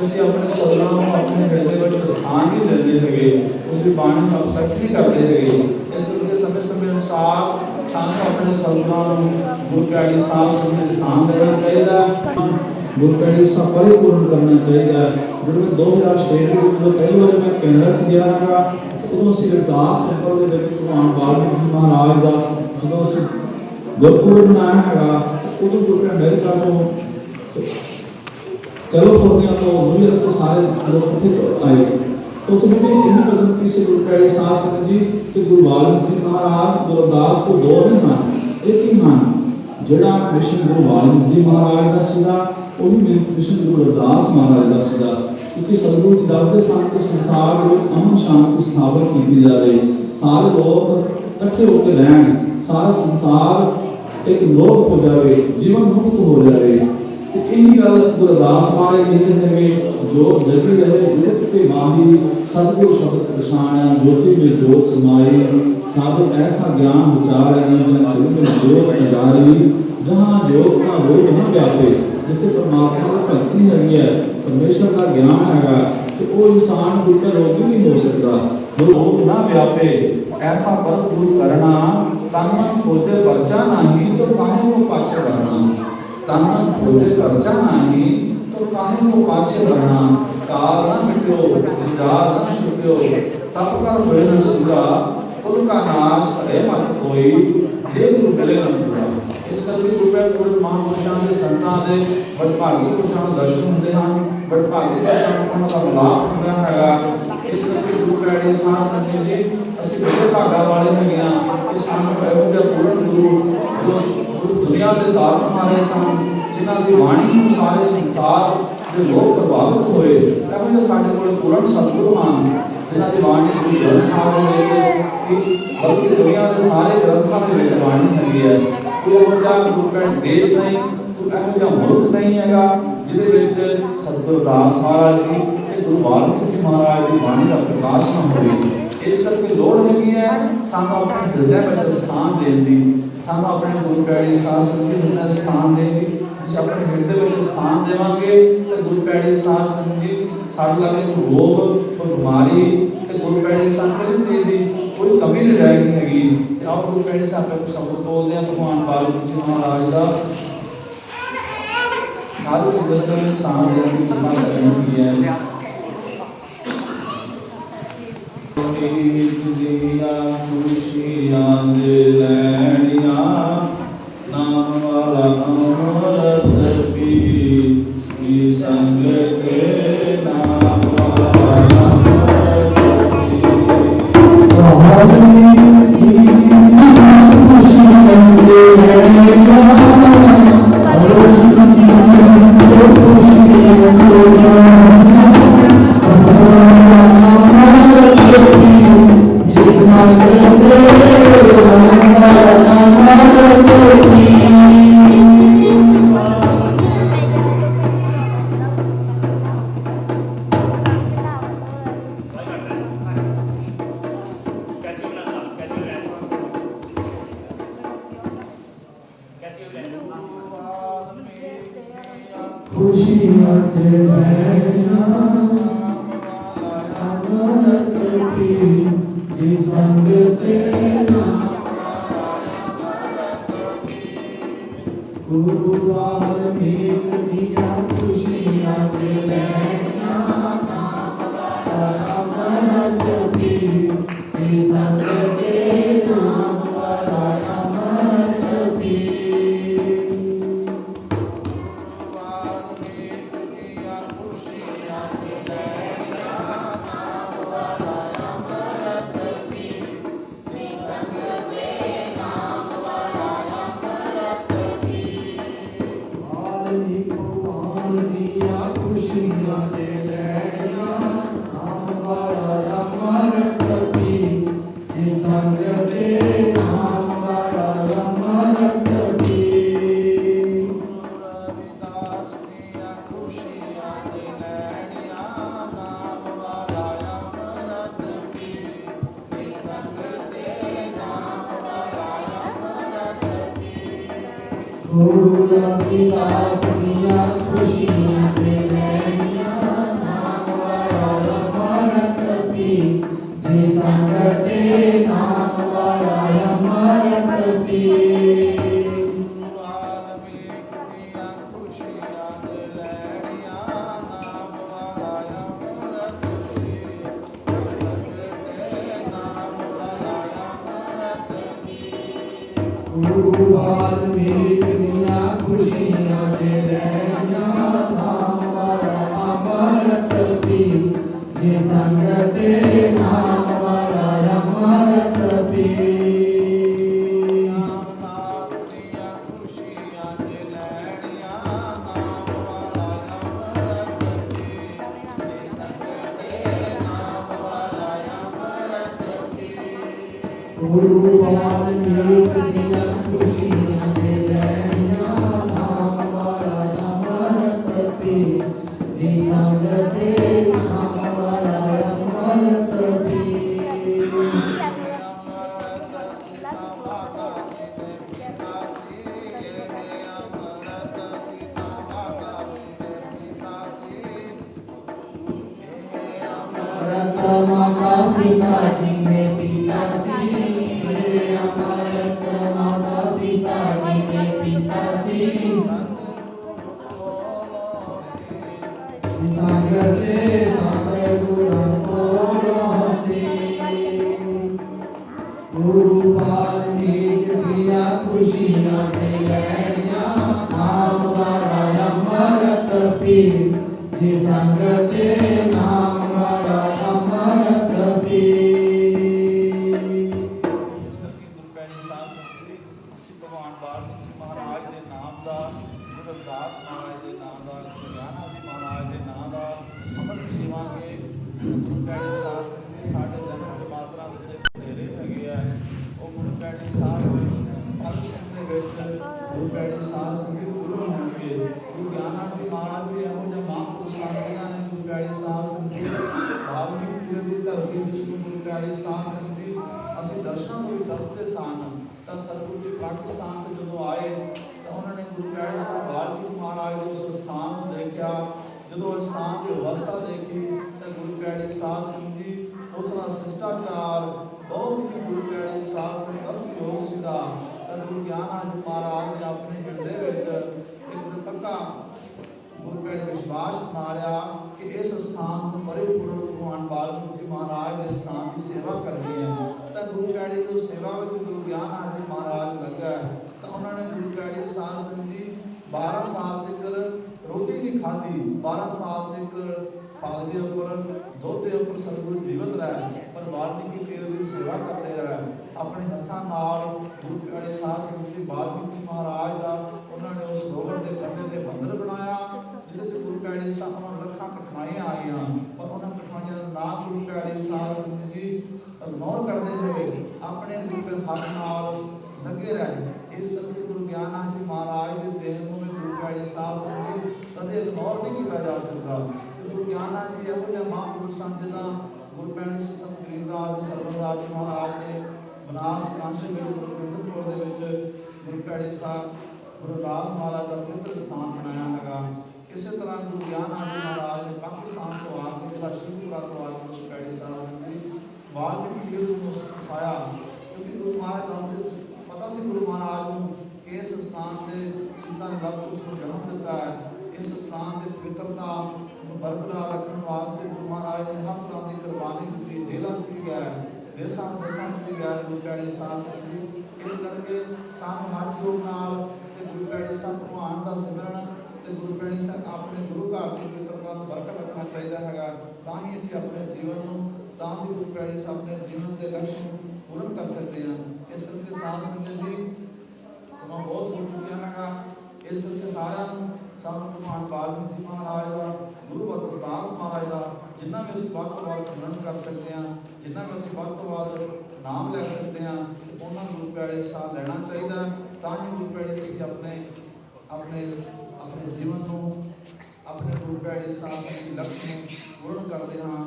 ਅਸੀਂ ਆਪਣੇ ਸਤਿਗੁਰਾਂ ਨੂੰ ਆਪਣੇ ਹਿਰਦੇ ਵਿੱਚ ਸਥਾਨ ਨਹੀਂ ਦਿੰਦੇ ਹੈਗੇ, ਉਸ ਦੀ ਬਾਣੀ ਨੂੰ ਅਕਸੈਪਟ ਨਹੀਂ ਕਰਦੇ ਹੈਗੇ। ਇਸ ਕਰਕੇ ਸਮੇਂ ਸਮੇਂ ਅਨੁਸਾਰ ਸਾਨੂੰ ਆਪਣੇ ਸਤਿਗੁਰਾਂ ਨੂੰ ਗੁਰੂ ਪਿਆਰੇ ਸਾਹਿਬ ਸਮੇਂ ਸਥਾਨ ਦੇਣਾ ਚਾਹੀਦਾ, ਗੁਰੂ ਪਿਆਰੇ ਸਾਹਿਬ ਪਰਿਪੂਰਨ ਕਰਨਾ ਚਾਹੀਦਾ। ਜਦੋਂ 2006 ਦੇ ਵਿੱਚ ਪਹਿਲੀ ਵਾਰ ਮੈਂ ਕੈਨੇਡਾ 'ਚ ਗਿਆ ਹਾਂ, ਉਦੋਂ ਅਸੀਂ ਅਰਦਾਸ ਟੈਂਪਲ ਦੇ ਵਿੱਚ ਭਗਵਾਨ ਵਾਲਮੀਕੀ ਮਹਾਰਾਜ ਦਾ ਜਦੋਂ ਅਸੀਂ ਗੁਰਪੁਰਬ ਮਨਾਇਆ ਹੈਗਾ, ਉਦੋਂ ਗੁਰੂ ਅਮਰੀਕਾ ਤੋਂ ਕੈਲੀਫੋਰਨੀਆ ਤੋਂ ਨਿਊਯਾਰਕ ਤੋਂ ਸਾਰੇ ਲੋਕ ਉੱਥੇ ਆਏ। ਉੱਥੇ ਵੀ ਇੰਨੀ ਬੇਨਤੀ ਸੀ ਗੁਰੂ ਪਿਆਰੇ ਸਾਹਿਬ ਸੰਗਤ ਜੀ ਕਿ ਗੁਰੂ ਵਾਲਮੀਕੀ ਮਹਾਰਾਜ ਗੁਰਦਾਸ ਤੋਂ ਦੋ ਨਹੀਂ ਹਨ, ਇੱਕ ਹੀ ਹਨ। ਜਿਹੜਾ ਮਿਸ਼ਨ ਗੁਰੂ ਵਾਲਮੀਕੀ ਮਹਾਰਾਜ ਦਾ ਸੀਗਾ ਉਹ ਵੀ ਮਿਸ਼ਨ ਗੁਰੂ ਰਵਿਦਾਸ ਮਹਾਰਾਜ ਦਾ ਸੀਗਾ, ਕਿਉਂਕਿ ਸਤਿਗੁਰੂ ਜੀ ਦੱਸਦੇ ਸਨ ਕਿ ਸੰਸਾਰ ਦੇ ਵਿੱਚ ਅਮਨ ਸ਼ਾਂਤੀ ਸਥਾਪਿਤ ਕੀਤੀ ਜਾਵੇ, ਸਾਰੇ ਲੋਕ ਇਕੱਠੇ ਹੋ ਕੇ ਰਹਿਣ, ਸਾਰਾ ਸੰਸਾਰ ਇੱਕ ਲੋਕ ਹੋ ਜਾਵੇ, ਜੀਵਨ ਮੁਕਤ ਹੋ ਜਾਵੇ। ਇਹੀ ਗੱਲ ਗੁਰੂ ਰਵਿਦਾਸ ਮਹਾਰਾਜ ਕਹਿੰਦੇ ਹੈਗੇ, ਜੋ ਜਗੀ ਰਹੇ ਜੋਤ ਕੇ ਮਾਹੀ ਸਤਿਗੁਰ ਸ਼ਬਦ ਪਛਾਣਿਆ, ਜੋਤੀ ਵਿੱਚ ਜੋਤ ਸਮਾਈ, ਸਾਧੂ ਐਸਾ ਗਿਆਨ ਵਿਚਾਰ ਜਨ ਚਿਤ ਵਿੱਚ ਜੋਤ ਉਜਾਰੀ, ਜਹਾਂ ਜੋਤ ਦਾ ਰੂਪ ਨਾ ਵਿਆਪੇ। ਜਿੱਥੇ ਪਰਮਾਤਮਾ ਦੀ ਭਗਤੀ ਹੈਗੀ ਹੈ, ਪਰਮੇਸ਼ਰ ਦਾ ਗਿਆਨ ਹੈਗਾ, ਤੇ ਉਹ ਇਨਸਾਨ ਕੋਈ ਰੋਗੀ ਨਹੀਂ ਹੋ ਸਕਦਾ। ਰੋਗ ਨਾ ਵਿਆਪੇ ਐਸਾ ਪਰ ਗੁਰੂ ਕਰਨਾ, ਤਨ ਮਨ ਖੋਜੇ ਪਰਚਾ ਨਹੀਂ तो काहे को पाछे बढ़ना, तन मन खोजे परचा नहीं तो काहे को पाछे बढ़ना। काल न मिट्यो जाल न छुट्यो, तप कर होए न सूरा, कुल का नाश करे मत कोई, जे गुरु मिले न पूरा। इस करके गुरु गुरु महापुरुषां ਦੇ ਸੰਤਾਂ ਦੇ ਵਡਭਾਗੀ ਪੁਰਸ਼ਾਂ ਨੂੰ ਦਰਸ਼ਨ ਹੁੰਦੇ ਹਨ, ਵਡਭਾਗੀ ਪੁਰਸ਼ਾਂ ਨੂੰ ਉਹਨਾਂ ਦਾ ਮਿਲਾਪ ਹੁੰਦਾ ਹੈਗਾ। ਇਸ ਕਰਕੇ ਗੁਰੂ ਪਿਆਰੇ ਸਾਧ ਸੰਗਤ ਜੀ ਅਸੀਂ ਬੜੇ ਭਾਗਾ ਵਾਲੇ ਹੈਗੇ ਹਾਂ ਕਿ ਸਾਨੂੰ ਇਹੋ ਜਿਹਾ ਪੂਰਨ ਗੁਰੂ ਜੋ ਦੁਨੀਆ ਦੇ ਧਾਰਮ ਮਾਰੇ ਸਨ, ਜਿਨ੍ਹਾਂ ਦੀ ਬਾਣੀ ਨੂੰ ਸਾਰੇ ਸੰਸਾਰ ਦੇ ਲੋਕ ਪ੍ਰਭਾਵਿਤ ਹੋਏ। ਇਹੋ ਜਿਹੇ ਸਾਡੇ ਕੋਲ ਪੂਰਨ ਸਤਿਗੁਰੂ ਹਨ ਜਿਨ੍ਹਾਂ ਦੀ ਬਾਣੀ ਗੁਰੂ ਗ੍ਰੰਥ ਸਾਹਿਬ ਦੇ ਵਿੱਚ, ਬਲਕਿ ਦੁਨੀਆ ਦੇ ਸਾਰੇ ਗ੍ਰੰਥਾਂ ਦੇ ਵਿੱਚ ਬਾਣੀ ਹੈਗੀ ਹੈ। ਕੋਈ ਇਹੋ ਜਿਹਾ ਗੁਰੂ ਪਿਆਰੇ ਦੇਸ਼ ਨਹੀਂ, ਕੋਈ ਇਹੋ ਜਿਹਾ ਮੁਲਕ ਨਹੀਂ ਹੈਗਾ ਜਿਹਦੇ ਵਿੱਚ ਸਤਿਗੁਰੂ ਦਾਸ ਮਹਾਰਾਜ ਜੀ ਤੇ ਗੁਰੂ ਵਾਲਮੀਕੀ ਮਹਾਰਾਜ ਦੀ ਬਾਣੀ ਦਾ ਪ੍ਰਕਾਸ਼ ਨਾ ਹੋਵੇ। ਇਸ ਕਰਕੇ ਲੋੜ ਹੈਗੀ ਹੈ ਸਾਨੂੰ ਆਪਣੇ ਹਿਰਦੇ ਵਿੱਚ ਸਥਾਨ ਦੇਣ ਦੀ, ਸਾਨੂੰ ਆਪਣੇ ਗੁਰੂ ਪਿਆਰੇ ਸਾਧ ਸੰਗਤ ਨੂੰ ਸਥਾਨ ਦੇਣ ਦੀ। ਅਸੀਂ ਆਪਣੇ ਹਿਰਦੇ ਵਿੱਚ ਸਥਾਨ ਦੇਵਾਂਗੇ ਤੇ ਗੁਰੂ ਪਿਆਰੇ ਸਾਧ ਸੰਗਤ ਜੀ ਸਾਡੇ ਲਾਗੇ ਕੋਈ ਰੋਗ, ਕੋਈ ਬਿਮਾਰੀ ਤੇ ਗੁਰੂ ਪਿਆਰੇ ਸਾਧ ਕਿਸੇ ਚੀਜ਼ ਦੀ ਕੋਈ ਕਮੀ ਨਹੀਂ ਰਹੇਗੀ ਹੈਗੀ। ਤੇ ਆਪ ਗੁਰੂ ਪਿਆਰੇ ਸਾਹਿਬ ਦੇ ਸ਼ਬਦ ਬੋਲਦੇ ਆ ਭਗਵਾਨ ਵਾਲਮੀਕੀ ਮਹਾਰਾਜ ਦਾ ਸਾਧ ਸੰਗਤ ਨੂੰ ਸਥਾਨ ਦੇਣ ਦੀ ਕਿਰਪਾ ਕਰਨੀ ਹੈ। दिया खुशियां दे लैनिया, नाम वाला अमरत पी संग के नाम वाला अमरत पी। खुशियां दे लैनिया, गुरु रविदास दिया खुशियाँ दे लैनिया नाम वाला अमरत पी जे संगते नाम वाला अमरत पी गुरु वाल्मीकि दिया खुशियाँ दे लैनिया नाम वाला अमरत पी जे संगते नाम वाला अमरत पी गुरु वाल्मीकि दिया खुशियाँ दे लैनिया नाम वाला अमरत पी जे संगते नाम वाला अमरत पी अमरत माता सीता जी ने पिता सी अमरत माता सीता जी ने पिता सी संगते सतगुरु को से गुरु वाल्मीकि दिया खुशियाँ दे लैनिया नाम वाला अमरत पी जे संगते नाम वाला अमरत पी भगवान वाल्मीकि महाराज के नाम का गुरु रविदास महाराज के नाम का गुरु ज्ञाना जी महाराज के नाम का अमृत सेवांगे गुरु पैड़ी शास्त्र साढ़े जन्म के मात्रा बथेरे हैगे है वो गुरु पैड़ी शास्त्र गुरु पैड़ी शास्त्र गुरु होंगे गुरु ज्ञाना जी महाराज भी एवं जब महापुरुष संगियां ने गुरु पैड़ी शास्त्र वाल्मीकि जी धरती विष्णु गुरु पैड़ी शास्त्र ਅਸੀਂ ਦਰਸ਼ਨਾਂ ਨੂੰ ਦੱਸਦੇ ਸਨ ਤਾਂ ਸਤਿਗੁਰੂ ਜੀ ਪਾਕਿਸਤਾਨ ਤੋਂ ਜਦੋਂ ਆਏ ਤਾਂ ਉਹਨਾਂ ਨੇ ਗੁਰੂ ਪੈੜੀ ਸਾਹਿਬ ਵਾਲਮੀਕੀ ਮਹਾਰਾਜ ਦੇ ਉਸ ਸਥਾਨ ਨੂੰ ਦੇਖਿਆ ਜਦੋਂ ਇਸ ਸਥਾਨ ਦੀ ਅਵਸਥਾ ਦੇਖੀ ਤਾਂ ਗੁਰੂ ਪੈੜੀ ਸਾਹਿਬ ਸਿੰਘ ਜੀ ਉਥੋਂ ਸਿਸ਼ਟਾਚਾਰ ਬਹੁਤ ਹੀ ਗੁਰੂ ਪੈੜੀ ਸਾਹਿਬ ਸਿੰਘ ਦਾ ਸਹਿਯੋਗ ਸੀਗਾ ਤਾਂ ਗੁਰੂ ਗਿਆਨਾਨੰਦ ਮਹਾਰਾਜ ਨੇ ਆਪਣੇ ਪਿੰਡ ਦੇ ਵਿੱਚ ਇੱਕ ਪੱਕਾ ਗੁਰੂ ਪੈੜੀ ਵਿਸ਼ਵਾਸ ਮਾਰਿਆ ਕਿ ਇਸ ਸਥਾਨ ਨੂੰ ਪਰਿਪੂਰਨ ਭਗਵਾਨ ਵਾਲਮੀਕੀ ਮਹਾਰਾਜ ਦੇ ਸਥਾਨ ਦੀ ਸੇਵਾ ਕਰਨੀ ਹੈ ਤਾਂ ਗੁਰੂ ਪੈੜੀ ਦੀ ਸੇਵਾ ਵਿੱਚ ਗੁਰੂ ਗਿਆਨਾਨੰਦ ਮਹਾਰਾਜ ਲੱਗਾ ਤਾਂ ਉਹਨਾਂ ਨੇ ਗੁਰੂ ਪੈੜੀ ਸਾਹਿਬ ਸਿੰਘ ਜੀ 12 ਸਾਲ ਤੱਕ ਰੋਟੀ ਨਹੀਂ ਖਾਧੀ 12 ਸਾਲ ਤੱਕ ਫਲ ਦੇ ਉੱਪਰ ਦੁੱਧ ਦੇ ਉੱਪਰ ਸਤਿਗੁਰੂ ਜੀਵਤ ਰਹੇ ਪਰ ਵਾਲਮੀਕੀ ਪੀਰ ਦੀ ਸੇਵਾ ਕਰਦੇ ਰਹੇ ਆਪਣੇ ਹੱਥਾਂ ਨਾਲ ਗੁਰੂ ਪੈੜੀ ਸਾਹਿਬ ਸਿੰਘ ਜੀ ਵਾਲਮੀਕੀ ਮਹਾਰਾਜ ਦਾ ਉਹਨਾਂ ਨੇ ਉਸ ਸਰੋਵਰ ਦੇ ਕੰਢੇ ਤੇ ਮੰਦਿਰ ਬਣਾਇਆ ਜਿਹਦੇ ਤੇ ਗੁਰੂ ਪੈੜੀ ਸਾਹਿਬ ਨੂੰ ਲੱਖਾਂ ਕਠਿਨਾਈਆਂ ਆਈਆਂ ਪਰ ਉਹਨਾਂ ਕਠਿਨਾਈਆਂ ਦਾ ਨਾਮ ਗੁਰੂ ਪੈੜੀ ਸਾਹਿਬ ਸਿੰਘ ਜੀ ਇਗਨੋਰ ਕਰਦੇ ਹੋਏ ਆਪਣੇ ਗੁਰੂ ਹੱਥ ਨਾਲ ਲੱਗੇ ਰਹੇ ਇਸ ਕਰਕੇ ਗੁਰੂ ਗਿਆਨਾਨੰਦ ਜੀ ਮਹਾਰਾਜ ਦੇ ਦੇਣ ਨੂੰ ਗੁਰੂ ਪੈੜੀ ਸਾਹਿਬ ਸਿੰਘ ਜੀ ਕਦੇ ਇਗਨੋਰ ਨਹੀਂ ਕੀਤਾ ਜਾ ਸਕਦਾ ਗੁਰੂ ਗਿਆਨਾਨੰਦ ਜੀ ਇਹੋ ਜਿਹੇ ਮਹਾਂਪੁਰਸ਼ ਸਨ ਜਿੱਦਾਂ ਗੁਰੂ ਪੈੜੀ ਸਾਹਿਬ ਕਬੀਰਦਾਸ ਸਰਵਦਾਸ ਜੀ ਮਹਾਰਾਜ ਨੇ ਬਨਾਰਸ ਕਾਂਸ਼ੀ ਵਿੱਚ ਗੁਰਗੋਬਿੰਦਪੁਰ ਦੇ ਵਿੱਚ ਗੁਰੂ ਪੈੜੀ ਸਾਹਿਬ ਗੁਰਦਾਸ ਮਹਾਰਾਜ ਦਾ ਪਵਿੱਤਰ ਸਥਾਨ ਬਣਾਇਆ ਹੈਗਾ ਇਸੇ ਤਰ੍ਹਾਂ ਗੁਰੂ ਗਿਆਨਾਨੰਦ ਜੀ ਮਹਾਰਾਜ ਨੇ ਪਾਕਿਸਤਾਨ ਤੋਂ ਆ ਕੇ ਜਿਹੜਾ ਸ਼੍ਰੀਪੁਰਾ ਤੋਂ ਆ ਕੇ ਗੁਰੂ ਪੈੜੀ ਸਾਹਿਬ ਜੀ ਵਾਲਮੀਕੀ ਜੀ ਨੂੰ ਸਿਖਾਇਆ ਕਿਉਂਕਿ ਗੁਰੂ ਮਹਾਰਾਜ ਦੱਸਦੇ ਪਤਾ ਸੀ ਗੁਰੂ ਮਹਾਰਾਜ ਨੂੰ ਕਿ ਇਸ ਸਥਾਨ ਤੇ ਸੀਤਾ ਨੇ ਲਵ ਕੁਸ਼ ਨੂੰ ਜਨਮ ਦਿੱਤਾ ਹੈ ਇਸ ਸਥਾਨ ਦੇ ਪਵਿੱਤਰਤਾ ਨੂੰ ਬਰਕਰਾਰ ਰੱਖਣ ਵਾਸਤੇ ਗੁਰੂ ਮਹਾਰਾਜ ਨੇ ਹਰ ਤਰ੍ਹਾਂ ਦੀ ਕੁਰਬਾਨੀ ਦਿੱਤੀ ਜੇਲ੍ਹਾਂ 'ਚ ਵੀ ਗਿਆ ਦੇਸਾਂ ਵੀ ਗਿਆ ਗੁਰੂ ਪੈੜੀ ਸਾਹਿਬ ਸਿੰਘ ਜੀ ਇਸ ਕਰਕੇ ਸਾਨੂੰ ਹਰ ਯੋਗ ਨਾਲ ਤੇ ਗੁਰੂ ਪੈੜੀ ਸਾਹਿਬ ਭਗਵਾਨ ਦਾ ਸਿਮਰਨ ਤੇ ਗੁਰੂ ਪੈੜੀ ਸਾਹਿਬ ਆਪਣੇ ਗੁਰੂ ਘਰ ਦੀ ਪਵਿੱਤਰਤਾ ਨੂੰ ਬਰਕਰਾਰ ਰੱਖਣਾ ਚਾਹੀਦਾ ਹੈਗਾ ਤਾਂ ਹੀ ਅਸੀਂ ਆਪਣੇ ਜੀਵਨ ਨੂੰ ਤਾਂ ਅਸੀਂ ਗੁਰੂ ਪੈੜੀ ਸਾਹਿਬ ਆਪਣੇ ਜੀਵਨ ਦੇ ਲਕਸ਼ ਨੂੰ ਪੂਰਨ ਕਰ ਸਕਦੇ ਹਾਂ ਇਸ ਕਰਕੇ ਸਾਧ ਸੰਗਤ ਜੀ ਸਮਾਂ ਬਹੁਤ ਹੋ ਚੁੱਕਿਆ ਹੈਗਾ ਇਸ ਕਰਕੇ ਸਾਰਿਆਂ ਨੂੰ ਸਾਨੂੰ ਭਗਵਾਨ ਵਾਲਮੀਕੀ ਮਹਾਰਾਜ ਦਾ ਗੁਰੂ ਰਵਿਦਾਸ ਮਹਾਰਾਜ ਦਾ ਜਿੰਨਾ ਵੀ ਅਸੀਂ ਵੱਧ ਤੋਂ ਵੱਧ ਸਿਮਰਨ ਕਰ ਸਕਦੇ ਹਾਂ ਜਿੰਨਾ ਵੀ ਅਸੀਂ ਵੱਧ ਤੋਂ ਵੱਧ ਨਾਮ ਲੈ ਸਕਦੇ ਹਾਂ ਉਹਨਾਂ ਨੂੰ ਗੁਰੂ ਪੈੜੀ ਸਾਹਿਬ ਲੈਣਾ ਚਾਹੀਦਾ ਤਾਂ ਹੀ ਗੁਰੂ ਪੈੜੀ ਅਸੀਂ ਆਪਣੇ ਜੀਵਨ ਨੂੰ ਆਪਣੇ ਗੁਰੂ ਪੈੜੀ ਸਾਹਿਬ ਦੇ ਲਕਸ਼ ਨੂੰ ਪੂਰਨ ਕਰਦੇ ਹਾਂ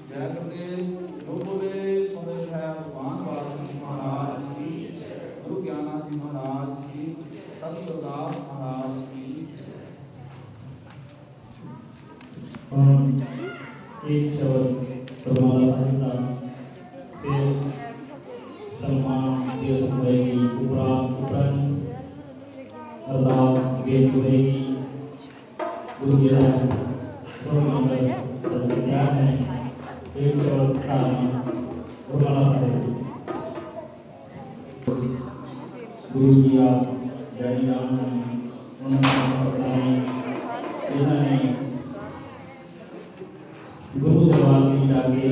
ਜੈ ਗੁਰਦੇਵ ਜੋ ਬੋਲੇ ਸੁਣੇ ਹੈ ਭਗਵਾਨ ਵਾਲਮੀਕੀ ਮਹਾਰਾਜ ਜੀ ਗੁਰੂ ਗਿਆਨਾਨੰਦ ਜੀ ਮਹਾਰਾਜ ਜੀ सतगुरदास महाराज की। एक शब्द परमाला साहिब का फिर सलमान दिवस होएगी उपरांत अरदास गेट होएगी गुरु जी मंगल सबके ध्यान है। एक शब्द परमाला साहिब गुरु जी आप जय राम इन्होंने गुरु दरबार में जाके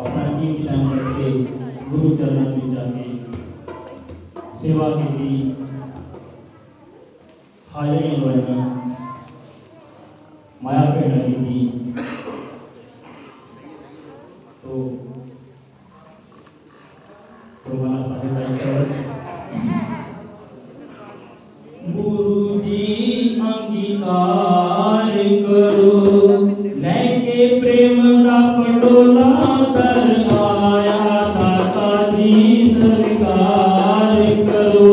अपना कीर्ति टाइम करके गुरु चरण में जाके सेवा की थी। हाजरी लवाइया माया पेड़ की थी। तो हमारा साहिब गुरु जी अंगीकार करो लेके प्रेम का पटोला कर आया दाता जी स्वीकार करो।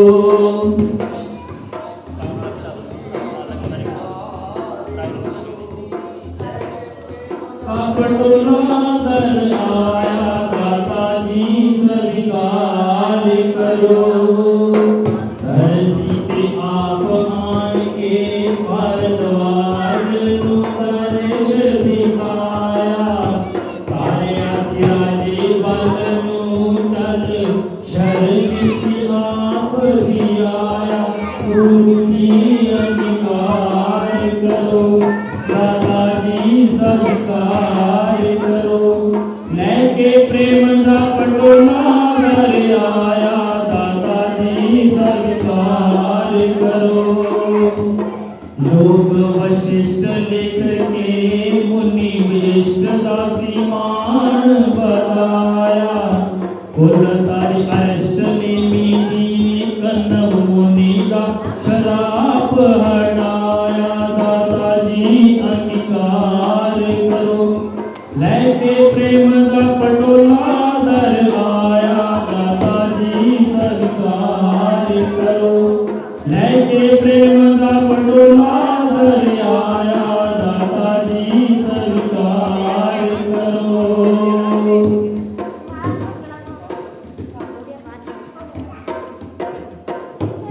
पटोला कर आया दाता जी स्वीकार करो। धरती पे आप आन के भारद्वाज नु दर्श दिखाया। तारे आसियाजे बलनु तल शरण से आप भी आया। गुरु जी अंगीकार करो दाता जी सत्कार करो। लेके प्रेम का पटोला घर आया दाता जी सत्कार करो। योग वशिष्ठ लिख के मुनि विष्ट दासी मान बताया। कुल तारी अष्टमी दी कन्नव मुनि का शराप हटाया। दाता जी अंगीकार करो लेके प्रेम का पटोला दर आया। दाता जी सत्कार करो लेके प्रेम का पटोला दर आया। दाता जी सत्कार करो।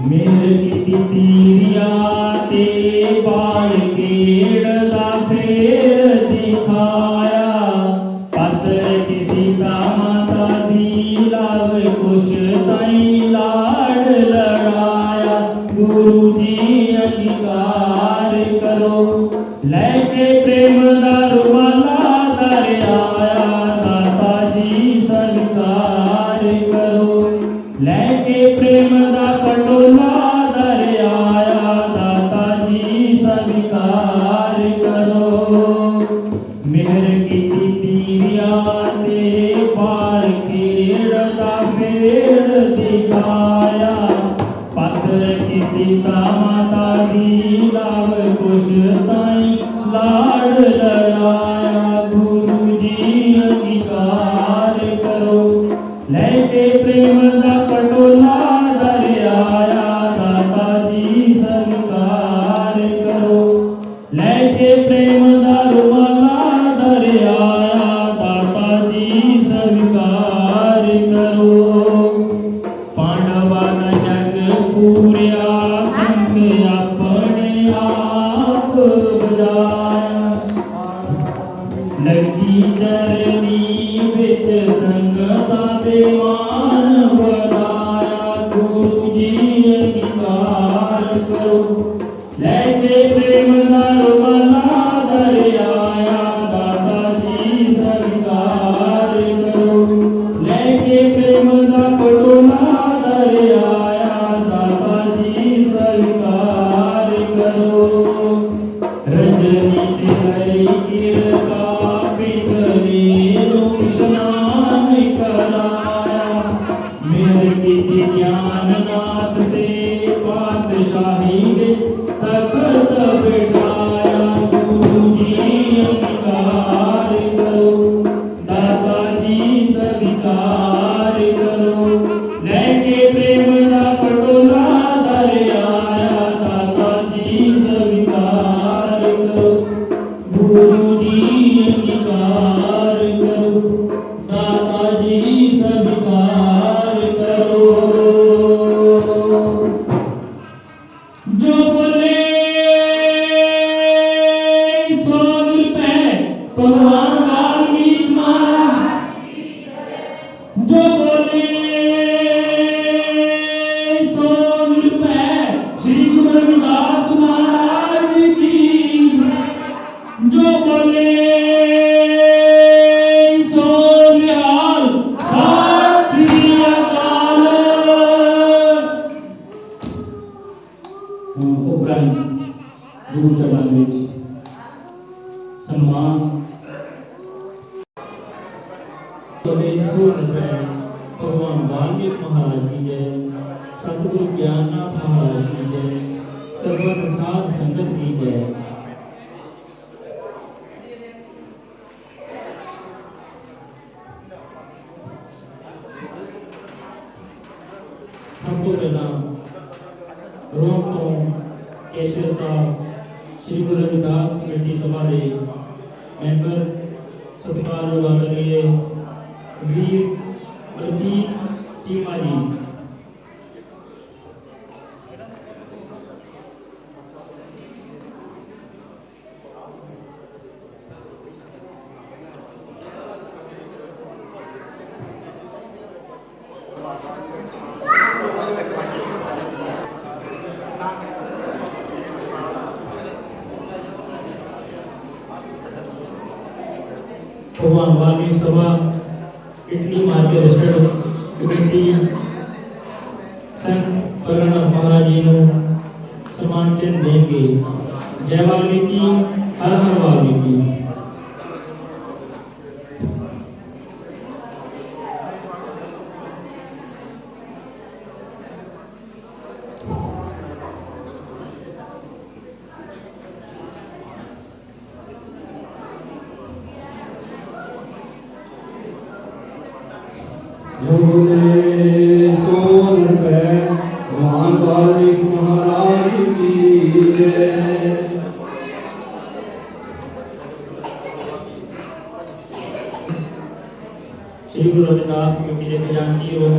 मेरे की तीरिया ते बाल केड़दा फेर दिखाया। पत्र किसी का माता दी लाभ कुछ ताई लाड लड़ाया। गुरु जी अंगीकार करो लेके प्रेम दा रुमाला दर आया। दाता जी सत्कार करो लेके प्रेम दा पटोला दर आया। दाता जी स्वीकार करो। मेरे की तीरिया ते पार केड़दा फेर दिखाया। पत्र किसी का माता दी लाभ कुछ ताई लाड लड़ाया। गुरु जी अंगीकार करो लेके प्रेम का पटोला दर आया। दाता जी स्वीकार करो लेके प्रेम का रुमाला दर आया। दाता जी स्वीकार करो। पांडवा न जग पूर्या संग अपने आप बजाया। लगी चरनी बिच संगता देवान बनाया। गुरु जी अंगीकार करो लेके प्रेम का रुमाला दर आया। दाता जी स्वीकार करो लेके प्रेम का पटोला दर आया। दाता जी स्वीकार करो। रजनी तेरी कृपा पितरी स्नान कराया। मेरे की ज्ञान नाथ से पातशाही दे तखत बिठाया। गुरु जी अंगीकार करो दाता जी स्वीकार करो लेके प्रेम का पटोला 100 रुपए भगवान वाल्मीकि महाराज जो बोले 100 रुपए श्री गुरु रविदास महाराज की जो बोले 100 रियाल सत श्री अकाल। उपरांत गुरु चरण में सम्मान 100 रुपए भगवान वाल्मीकि महाराज की जय, सतगुरु ज्ञाननाथ महाराज की जय, सर्वत साध संगत की जय। सब तो पहला रोम तो केशव साहब श्री गुरु रविदास कमेटी सभा के मैंबर सत्कार आदरणीय वीर मलकीत चीमा जी भगवान वाल्मीकि सभा इटली मार्केट रेस्टोरेंट कमेटी संत परगना महाराज जी को सम्मान चिन्ह देंगे। जय वाल्मीकि, हर हर वाल्मीकि। जो बोले 100 रुपए भगवान वाल्मीकि महाराज की जय। श्री गुरु रविदास कमेटी के खजांची और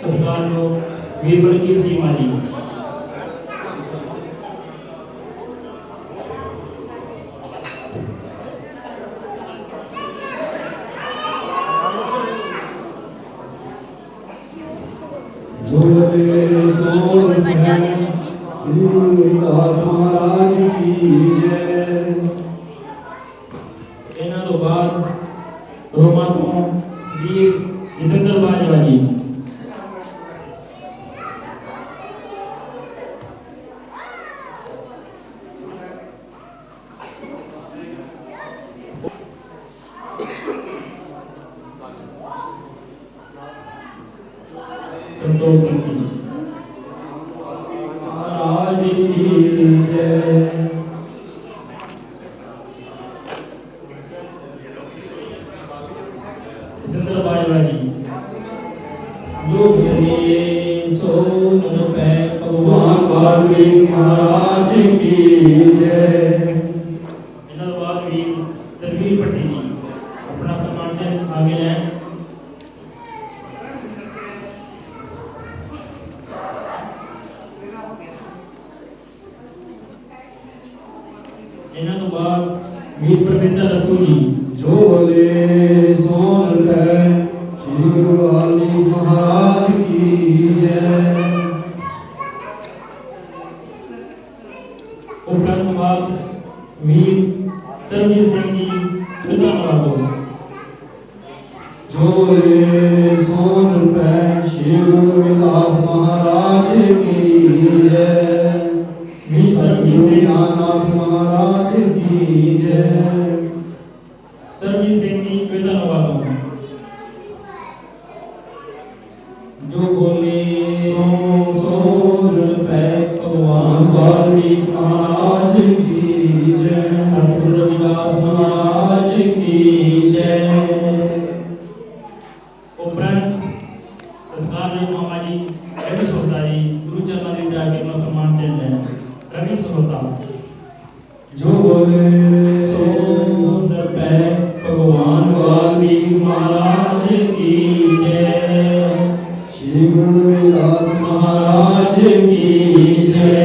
सरकार को वीर मलकीत चीमा जी जो बोले 100 रुपए श्री गुरु रविदास महाराज की जय। इन्हां तो बाद रोमा तो वीर जितेंद्र बाजवा जी संतोष सिंह जी महाराज की जय। जितेंद्र बाजवा जी जो बोले 100 रुपए भगवान वाल्मीकि महाराज की जय। इन्हां तो बाद वीर दलवीर भट्टी जी अपना सम्मान चिन्ह आगे लें। इन्हां तो बाद वीर परविंदर दत्तू जी जो बोले 100 रुपए श्री गुरु वाल्मीकि महाराज की जय। उपरांत बाद वीर सरबजीत सिंह जी धन्यवाद। जो बोले 100 रुपए श्री गुरु रविदास महाराज की जय। वीर सरबजीत सिंह नाथ महाराज की जय। सरबजीत सिंह जी धन्यवाद। जो बोले 100 रुपए भगवान वाल्मीकि महाराज की जय। सतगुरु रविदास महाराज की जय। उपरांत सरकार ने मामा जी रवि सोता जी गुरु चरणों में जाके अपना सम्मान चिन्ह है। रवि सोता जो बोले 100 रुपए भगवान वाल्मीकि महाराज की जय। श्री गुरु रविदास महाराज की जय।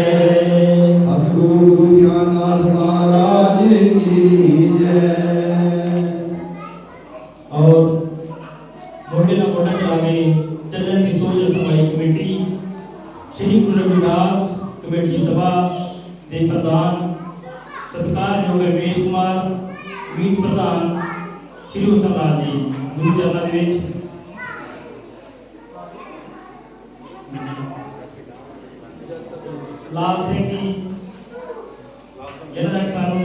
सतगुरु ज्ञाननाथ महाराज कुमार मीत प्रधान श्री हुसन लाल जी गुरु चरणों ਦੇ ਵਿੱਚ लाल सिंह जी जिन्होंने सानू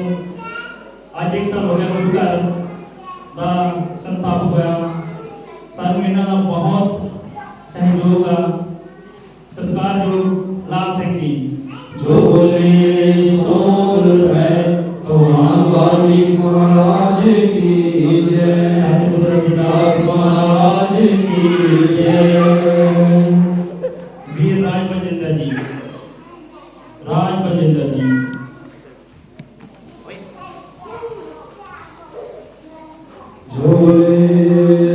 अज 1 साल हो गया गुरु घर का संताप होया सानू इन्हां दा बहुत सहयोग आ सत्कारयोग लाल सिंह जी जो बोले सोन है भगवान वाल्मीकि महाराज की जय सतगुरु रविदास महाराज की जय वीर राज बजेंद्र जी जो बोले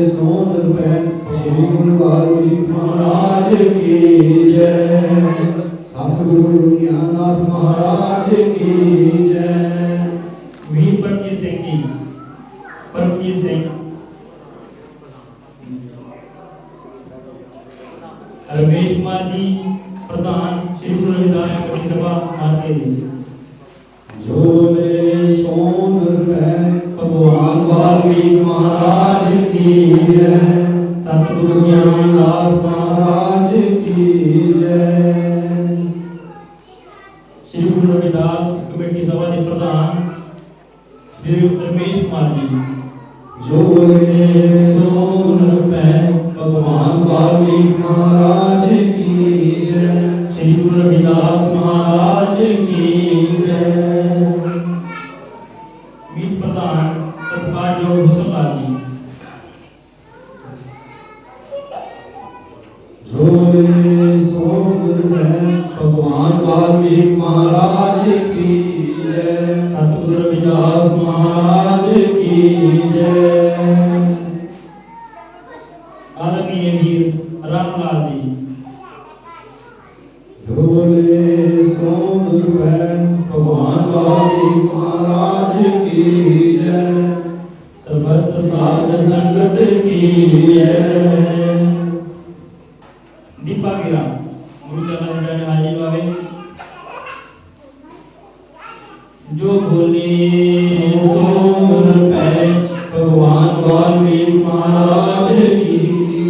सोन है श्री गुरु वाल्मीकि महाराज की जय सतगुरु ज्ञाननाथ महाराज की जय वीर परमजीत सिंह जी परमजीत सिंह रमेश कुमार जी प्रधान श्री गुरु रविदास कमेटी सभा मार्के जी जो ले सोन है भगवान वाल्मीकि महाराज की जय सतगुरु ज्ञानदास महाराज की जय श्री गुरु रविदास कमेटी सभा के प्रधान श्री रमेश कुमार जी जो ले सोन है भगवान वाल्मीकि महाराज की जय श्री गुरु रविदास महाराज की जय मीत प्रधान सत्कारयोग हुसन लाल जी जो ले सोन है भगवान वाल्मीकि महाराज की जय सतगुरु रविदास महाराज की जय आदरणीय वीर रामलाल जी ढोले सोन है भगवान वाल्मीकि महाराज की जय सर्वत साध संगत की जय दीपा गिरा गुरु चरण में हाजिर बाबे जो बोले सोन है भगवान वाल्मीकि महाराज की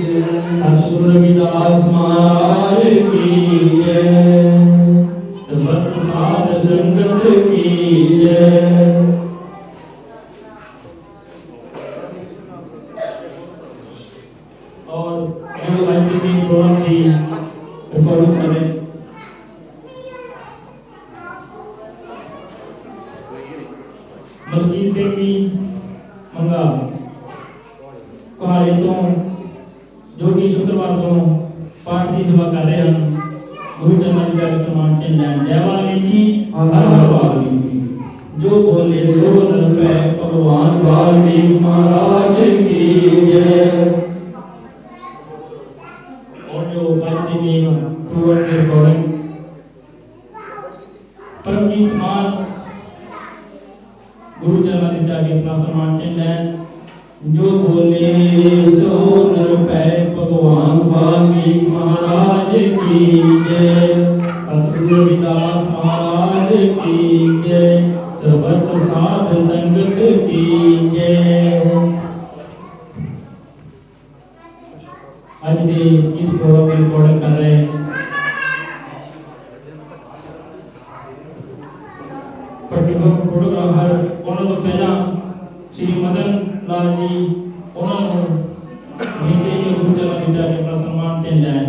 जय सतगुरु रविदास महाराज की जय सर्वत साध संगत की जय और जो आज के प्रोग्राम की रिकॉर्डिंग करें मलकीत सिंह जी मंगा कुहारे तो जो कि शुक्रवार तो पाठ की सेवा कर रहे हैं गुरु चरण का सम्मान चिन्ह जय वाल्मीकि हर हर वाल्मीकि जो बोले सो नर पे भगवान वाल्मीकि महाराज की जय और जो बातें की टूर के रिकॉर्डिंग परमजीत मान गुरु चरण के अपना सम्मान चिन्ह जो बोले सो नर पे भगवान वाल्मीकि महाराज की जय सतगुरु रविदास महाराज की जय सर्वत साध संगत की जय आज के इस प्रोग्राम में रिकॉर्डिंग कर रहे हैं फोटोग्राफर उन्होंने तो पहला श्री मदन लाल जी उन्होंने नीचे के गुरु चरण विद्या के अपना सम्मान चिन्ह है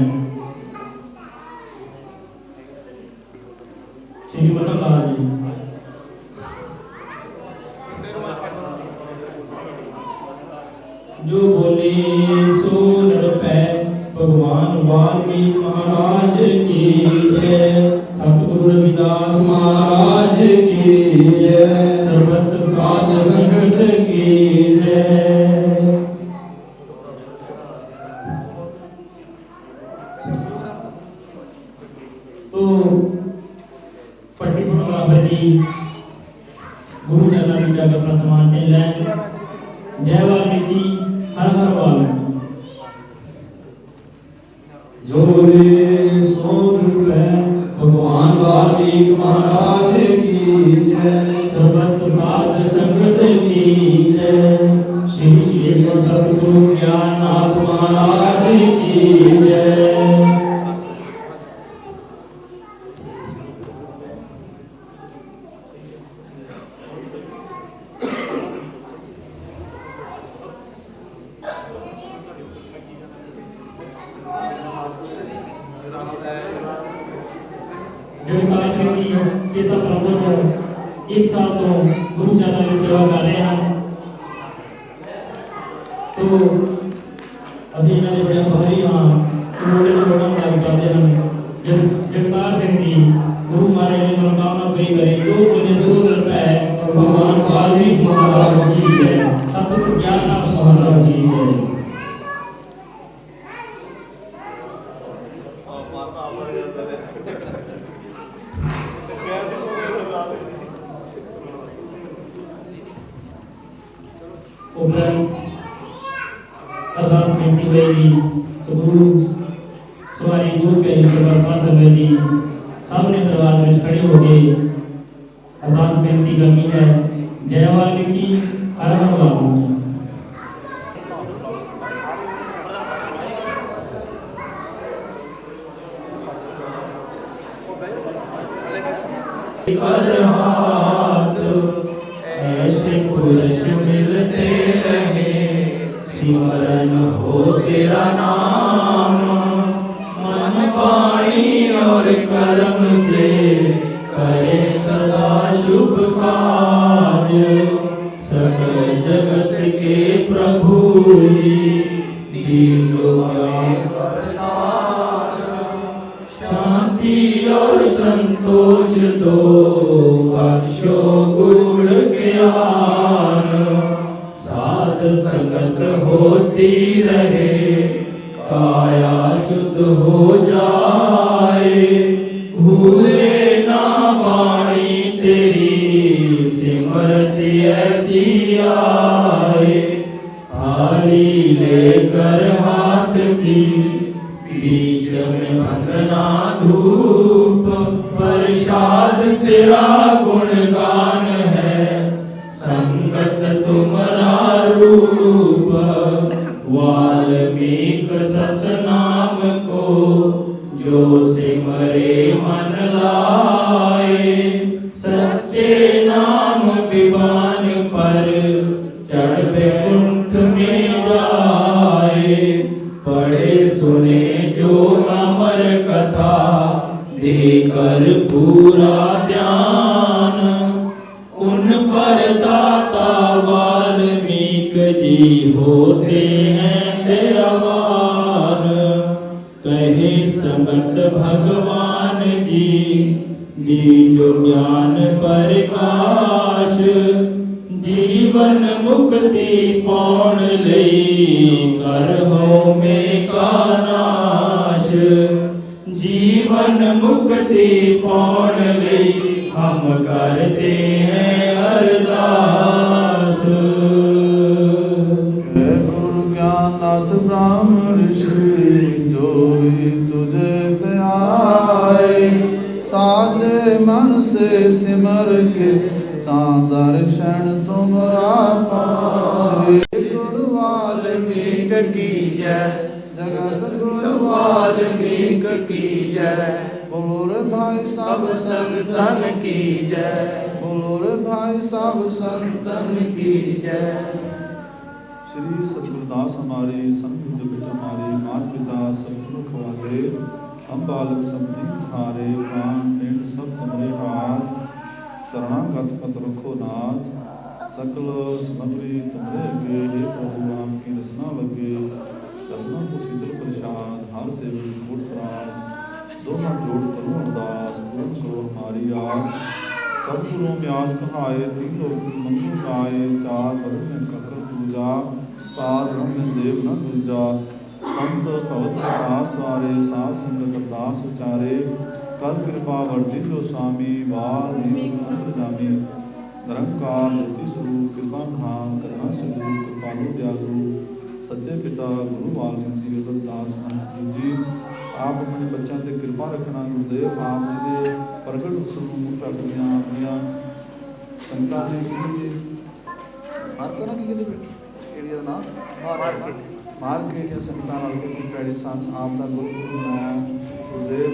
श्री मदन लाल जी जो बोले सो नर पे भगवान वाल्मीकि महाराज की जय सतगुरु रविदास महाराज की जय सर्वत साध संगत की जय तो पट्टी फोटोग्राफर जी गुरु चरण विद्या का अपना सम्मान चिन्ह है जय वाल्मीकि हर हर वाल्मीकि जो बोले सोन है भगवान वाल्मीकि महाराज की जय सर्वत साध संगत जय। श्री श्री सद्गुरु ज्ञाननाथ महाराज की जय। जगतार सिंह जी केसा प्रभु तो 1 साल तो गुरु चरणों की सेवा कर रहे हैं। तो ਅਸੀਂ ਇਹਨਾਂ ਦੇ ਬੜੇ ਆਭਾਰੀ ਹਾਂ ਕਿ ਮੋੜੇ ਨੂੰ ਬੜਾ ਮਾਰ ਕਰਦੇ ਹਨ। ਜਗਤਾਰ ਸਿੰਘ ਜੀ ਗੁਰੂ ਮਹਾਰਾਜ ਨੇ ਮਨੋਕਾਮਨਾ ਪੂਰੀ ਕਰੇ ਜੋ ਮੇਰੇ ਸੂਰ ਪੈ ਭਗਵਾਨ ਵਾਲਮੀਕ ਮਹਾਰਾਜ ਕੀ ਜੈ। ਸਤਿਗੁਰੂ ਗਿਆਨਨਾਥ ਮਹਾਰਾਜ ਕੀ ਜੈ। उपरांत अरदास बेनती होएगी तो गुरु सवारी गुरु के सेवा संगत जी सामने दरबार में खड़े हो गए अरदास बेनती करनी है। जय वाल्मीकि हर हर वाल्मीकि। ऐसे पुरुष मिलते रहे सिमरन हो तेरा नाम। मन वाणी और कर्म से करे सदा शुभ कार्य। सकल जगत के प्रभु दीनों में वरदान। शांति और संतोष दो बख्शो गुण ज्ञान। साध संगत होती रहे काया शुद्ध हो जाए। भूले ना वाणी तेरी सिमरति ऐसी आए। थाली लेकर हाथ की बीच में वंदना धूप। प्रसाद तेरा गुणगान है संगत तुम्हारा रूप। वाल्मीक सतनाम को जो सिमरे मन लाए। सच्चे नाम विमान पर चढ़ बैकुंठ में जाए। पढ़े सुने जो अमर कथा देकर पूरा ध्यान। उन पर दाता वाल्मीक जी होते हैं दयावान। कहे संगत भगवान जी जो ज्ञान प्रकाश। जीवन मुक्ति पाउण लई करहो में का नाश। जीवन मुक्ति पाउण लई हम करते हैं अरदास। गुरु ज्ञाननाथ ब्राह्मण ऋषि जो भी तुझे ध्याए। साचे मन से सिमर के ता दर्शन तुमरा पाए। श्री गुरु वाल्मीक की जय। जगत गुरु वाल्मीक की जय। बोलो रे भाई सब संतन की जय। बोलो रे भाई सब संतन की जय। श्री सतगुरुदास हमारे संत जगत हमारे माता पिता सतगुरु खवाले। हम बालक सब हारे प्राण पिंड सब तुमरे हाथ। शरणागत पत रखो नाथ। सकल समग्री तुमरे अगे। हे प्रभु आपकी रचना लगे। रचना को शीतल प्रसाद हर सेवक कोट प्राण। दोनों जोड़ करो अरदास पूर्ण करो हमारी आस। सतगुरुओं में आज कहाए 3 लोक की मंगल गाए। 4 बदन में ककर पूजा पार ब्रह्म देव न दूजा। संत भगत प्रकाश वारे साध संगत अरदास उचारे। कर कृपा वर्ति जो स्वामी बाल जामी। निरंकार ज्योति स्वरूप कृपा धाम करना सिंधु कृपालु दयालु। सच्चे पिता गुरु वाल्मीकि जी अरदास जी आप अपने बच्चों से कृपा रखना। गुरुदेव आप जी के प्रगट स्वरूप अपनिया संगतां ने जी हर आपका ना की एरिया का नाम मार्केट ਦੀਆਂ ਸੰਗਤਾਂ ਨਾਲ ਕੋਈ ਪੈੜੀ ਸੰਸ ਆਪ ਦਾ ਗੁਰਪੁਰਬ ਮਨਾਇਆ ਗੁਰਦੇਵ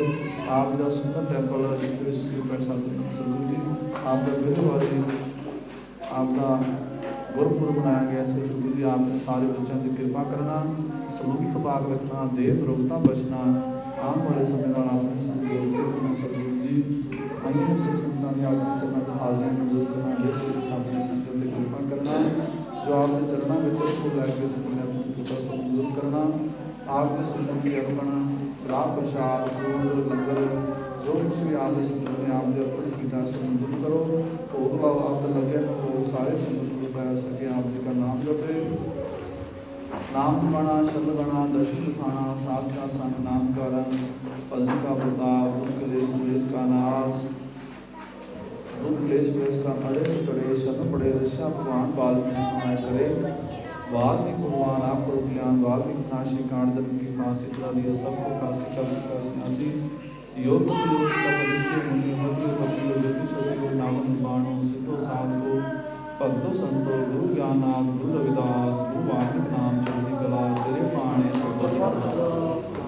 ਆਪ ਦਾ ਸੁੰਦਰ ਟੈਂਪਲ ਜਿਸ ਦੇ ਵਿੱਚ ਸ੍ਰੀ ਪੈੜੀ ਸੰਸ ਸੰਗਤ ਜੀ ਆਪ ਦਾ ਵਿਧਵਾਰੀ ਆਪ ਦਾ ਗੁਰਪੁਰਬ ਮਨਾਇਆ ਗਿਆ ਸੀ। ਗੁਰੂ ਜੀ ਆਪ ਨੇ ਸਾਰੇ ਬੱਚਿਆਂ ਦੀ ਕਿਰਪਾ ਕਰਨਾ, ਸਮੂਹਿਕ ਭਾਗ ਰੱਖਣਾ, ਦੇਹ ਰੋਗਤਾ ਬਚਣਾ, ਆਉਣ ਵਾਲੇ ਸਮੇਂ ਨਾਲ ਆਪਣੇ ਸੰਯੋਗ ਕਰਨਾ। ਸਤਿਗੁਰੂ ਜੀ ਆਈਆਂ ਸਿੱਖ ਸੰਗਤਾਂ ਦੇ ਆਪਣੇ ਚਰਨਾਂ ਦੀ ਹਾਜ਼ਰੀ ਮਨਜ਼ੂਰ ਕਰਨਾ, ਜਿਸ ਵਿੱਚ ਆਪਣੇ ਸੰਗਤ ਦੀ ਕਿਰਪਾ ਕਰਨਾ, जो आपके चरणों में को लैके मंजूर करना, आपके संगत की अर्पण लाभ प्रसाद दूध लंगर जो कुछ भी आपके संगत ने आपने अर्पण किया से मंजूर करो। भोग लाओ आप तो लगे हो लोग सारे संगत को पैर सके आप जी का नाम जपे, नाम गाना शब्द गाना दर्शन दिखाना साथ का संग नाम का रंग भजन का प्रताप क्लेश क्लेश का नाश दूध क्लेश क्लेश का अड़े से चढ़े शब्द पड़े ऋषा भगवान वाल्मीकि करे वाल्मीकि भगवान आपको ज्ञान वाल्मीकि नाशी कांड धर्म की फांसी चला दिया सबको फांसी का नासी योग का परिश्रम मुनि मध्य भक्ति ज्योति सभी नाम बाणों सिद्धो साधु भक्तो संतो गुरु ज्ञानाथ गुरु रविदास गुरु वाल्मीकि नाम चढ़ती कला तेरे पाने सब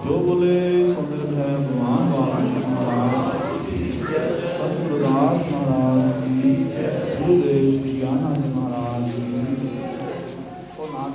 जो बोले सुंदर है भगवान वाल्मीकि महाराज सतगुरुदास महाराज की गुरुदेव श्री ज्ञानानंद महाराज की और नाम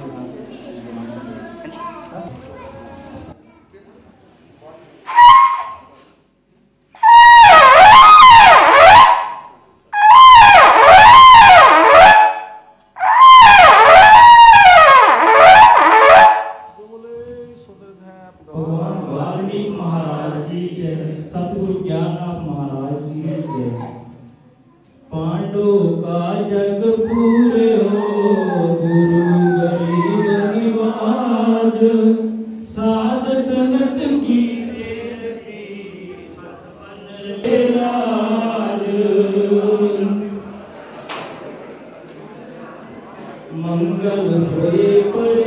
मंगल होए परे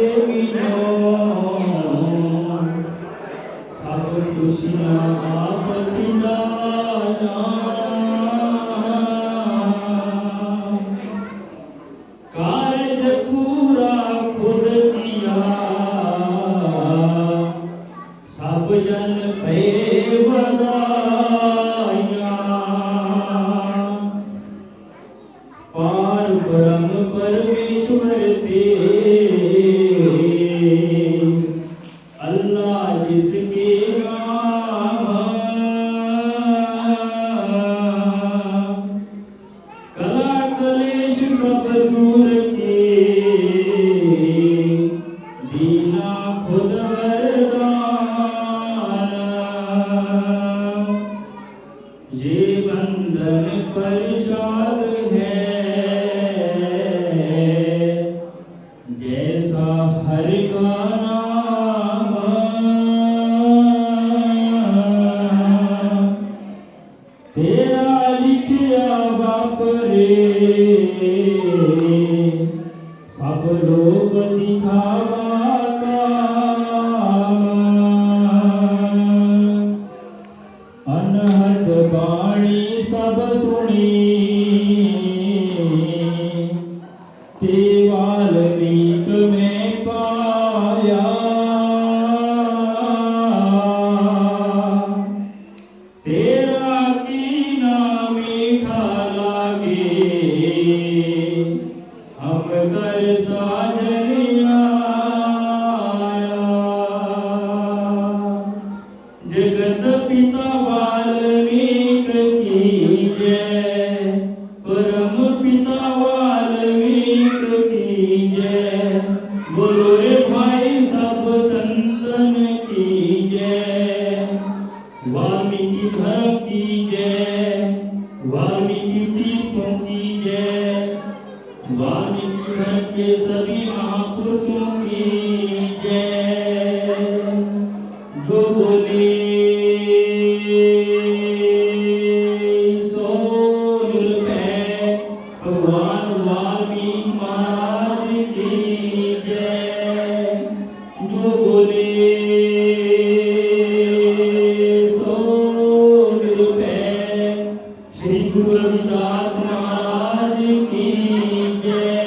सब खुशियां आप दिलाना कार्य पूरा खुद किया सब जन पे वदाया पार ब्रह्म परमेश्वर ते अल्लाह जिसके नाम कला कलेश सब दूर के दीना खुद वरदान ये बंधन परशाद है जैसा हरि का नाम तेरा लिखिया बापरे सब लोग दिखावा काम अनहद बाणी सब सुनी ते वाल्मीक में पाया तेरा कीना मीठा लागे हम कर साजनिया जगत पिता वाल्मीक की जय परम पिता वाल्मीक की जय बोलो रे भाई सब संतन की जय वाल्मीकि धर्म की जय वाल्मीकि तीर्थों की जय वाल्मीकि धर्म के सभी महापुरुषों की जय जो बोले सो निरपै भगवान वाल्मीकि महाराज की जय जो बोले सो निरपै श्री गुरु रविदास महाराज की जय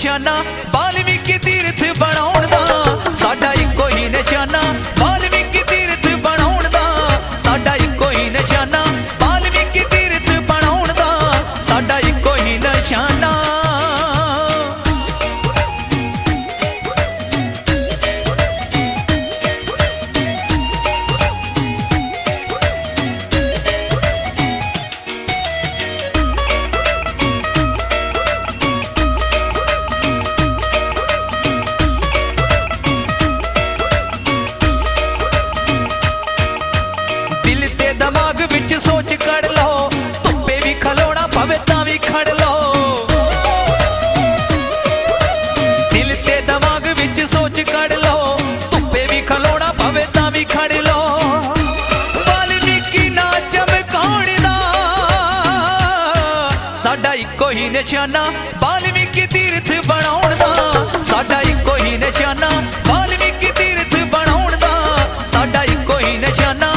निशाना वाल्मीकि तीर्थ बनाउण दा साडा इक्को ही निशाना वाल्मीकि तीर्थ बनाउण दा साडा इक्को ही निशाना वाल्मीकि तीर्थ बनाउण दा साडा इक्को ही निशाना। दिमाग विच सोच कड़ लो धुप्पे भी खलोना पवे तां भी खड़ लो दिल ते दिमाग विच सोच कड़ लो धुप्पे भी खलोना पवे तां भी खड़ लो वाल्मीकि ना चमकाउण दा साडा इक्को ही निशाना वाल्मीकि तीर्थ बनाउण दा साडा इक्को ही निशाना वाल्मीकि तीर्थ बनाउण दा साडा इक्को ही निशाना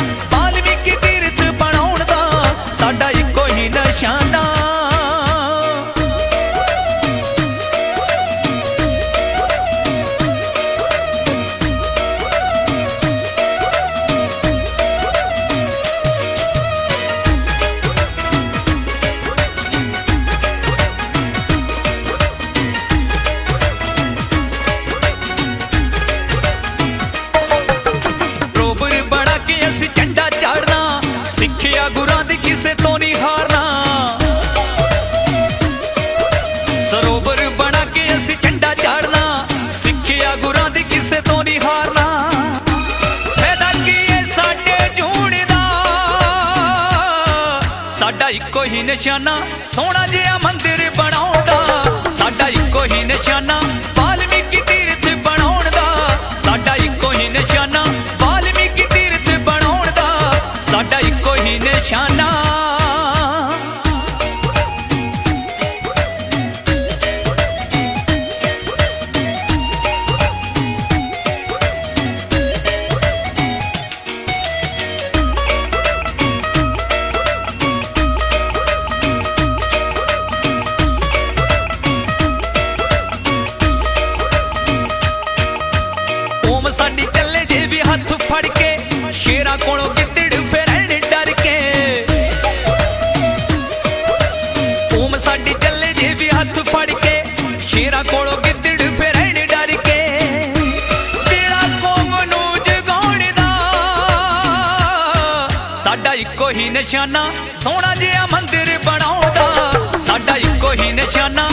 साडा इक्को ही निशाना। रोबर बड़ा के असी झंडा चाड़ना सिक्खिया गुरां दी किसे तो नहीं हारना सरोवर बना के असी झंडा चाड़ना सिक्खिया गुरां दी किसे तो नहीं हारना फायदा की है साडे जूण दा साडा इक्को ही निशाना सोहना जिहा मंदिर बनाउण दा साडा इक्को ही निशाना वाल्मीकि तीर्थ बनाउण दा साडा इक्को ही निशाना वाल्मीकि तीर्थ बनाउण दा साडा इक्को ही निशाना। ओम साडी चले जे भी हाथ फड़ के शेरां कोलों गिद्दड़ फिरन डर के ओम साडी चले जे भी हाथ फड़ के शेरां कोलों गिद्दड़ फिरन डर के बेड़ा कौम नूं जगाउण दा साडा इक्को ही निशाना सोहना जिहा मंदिर बनाउण दा साडा इक्को ही निशाना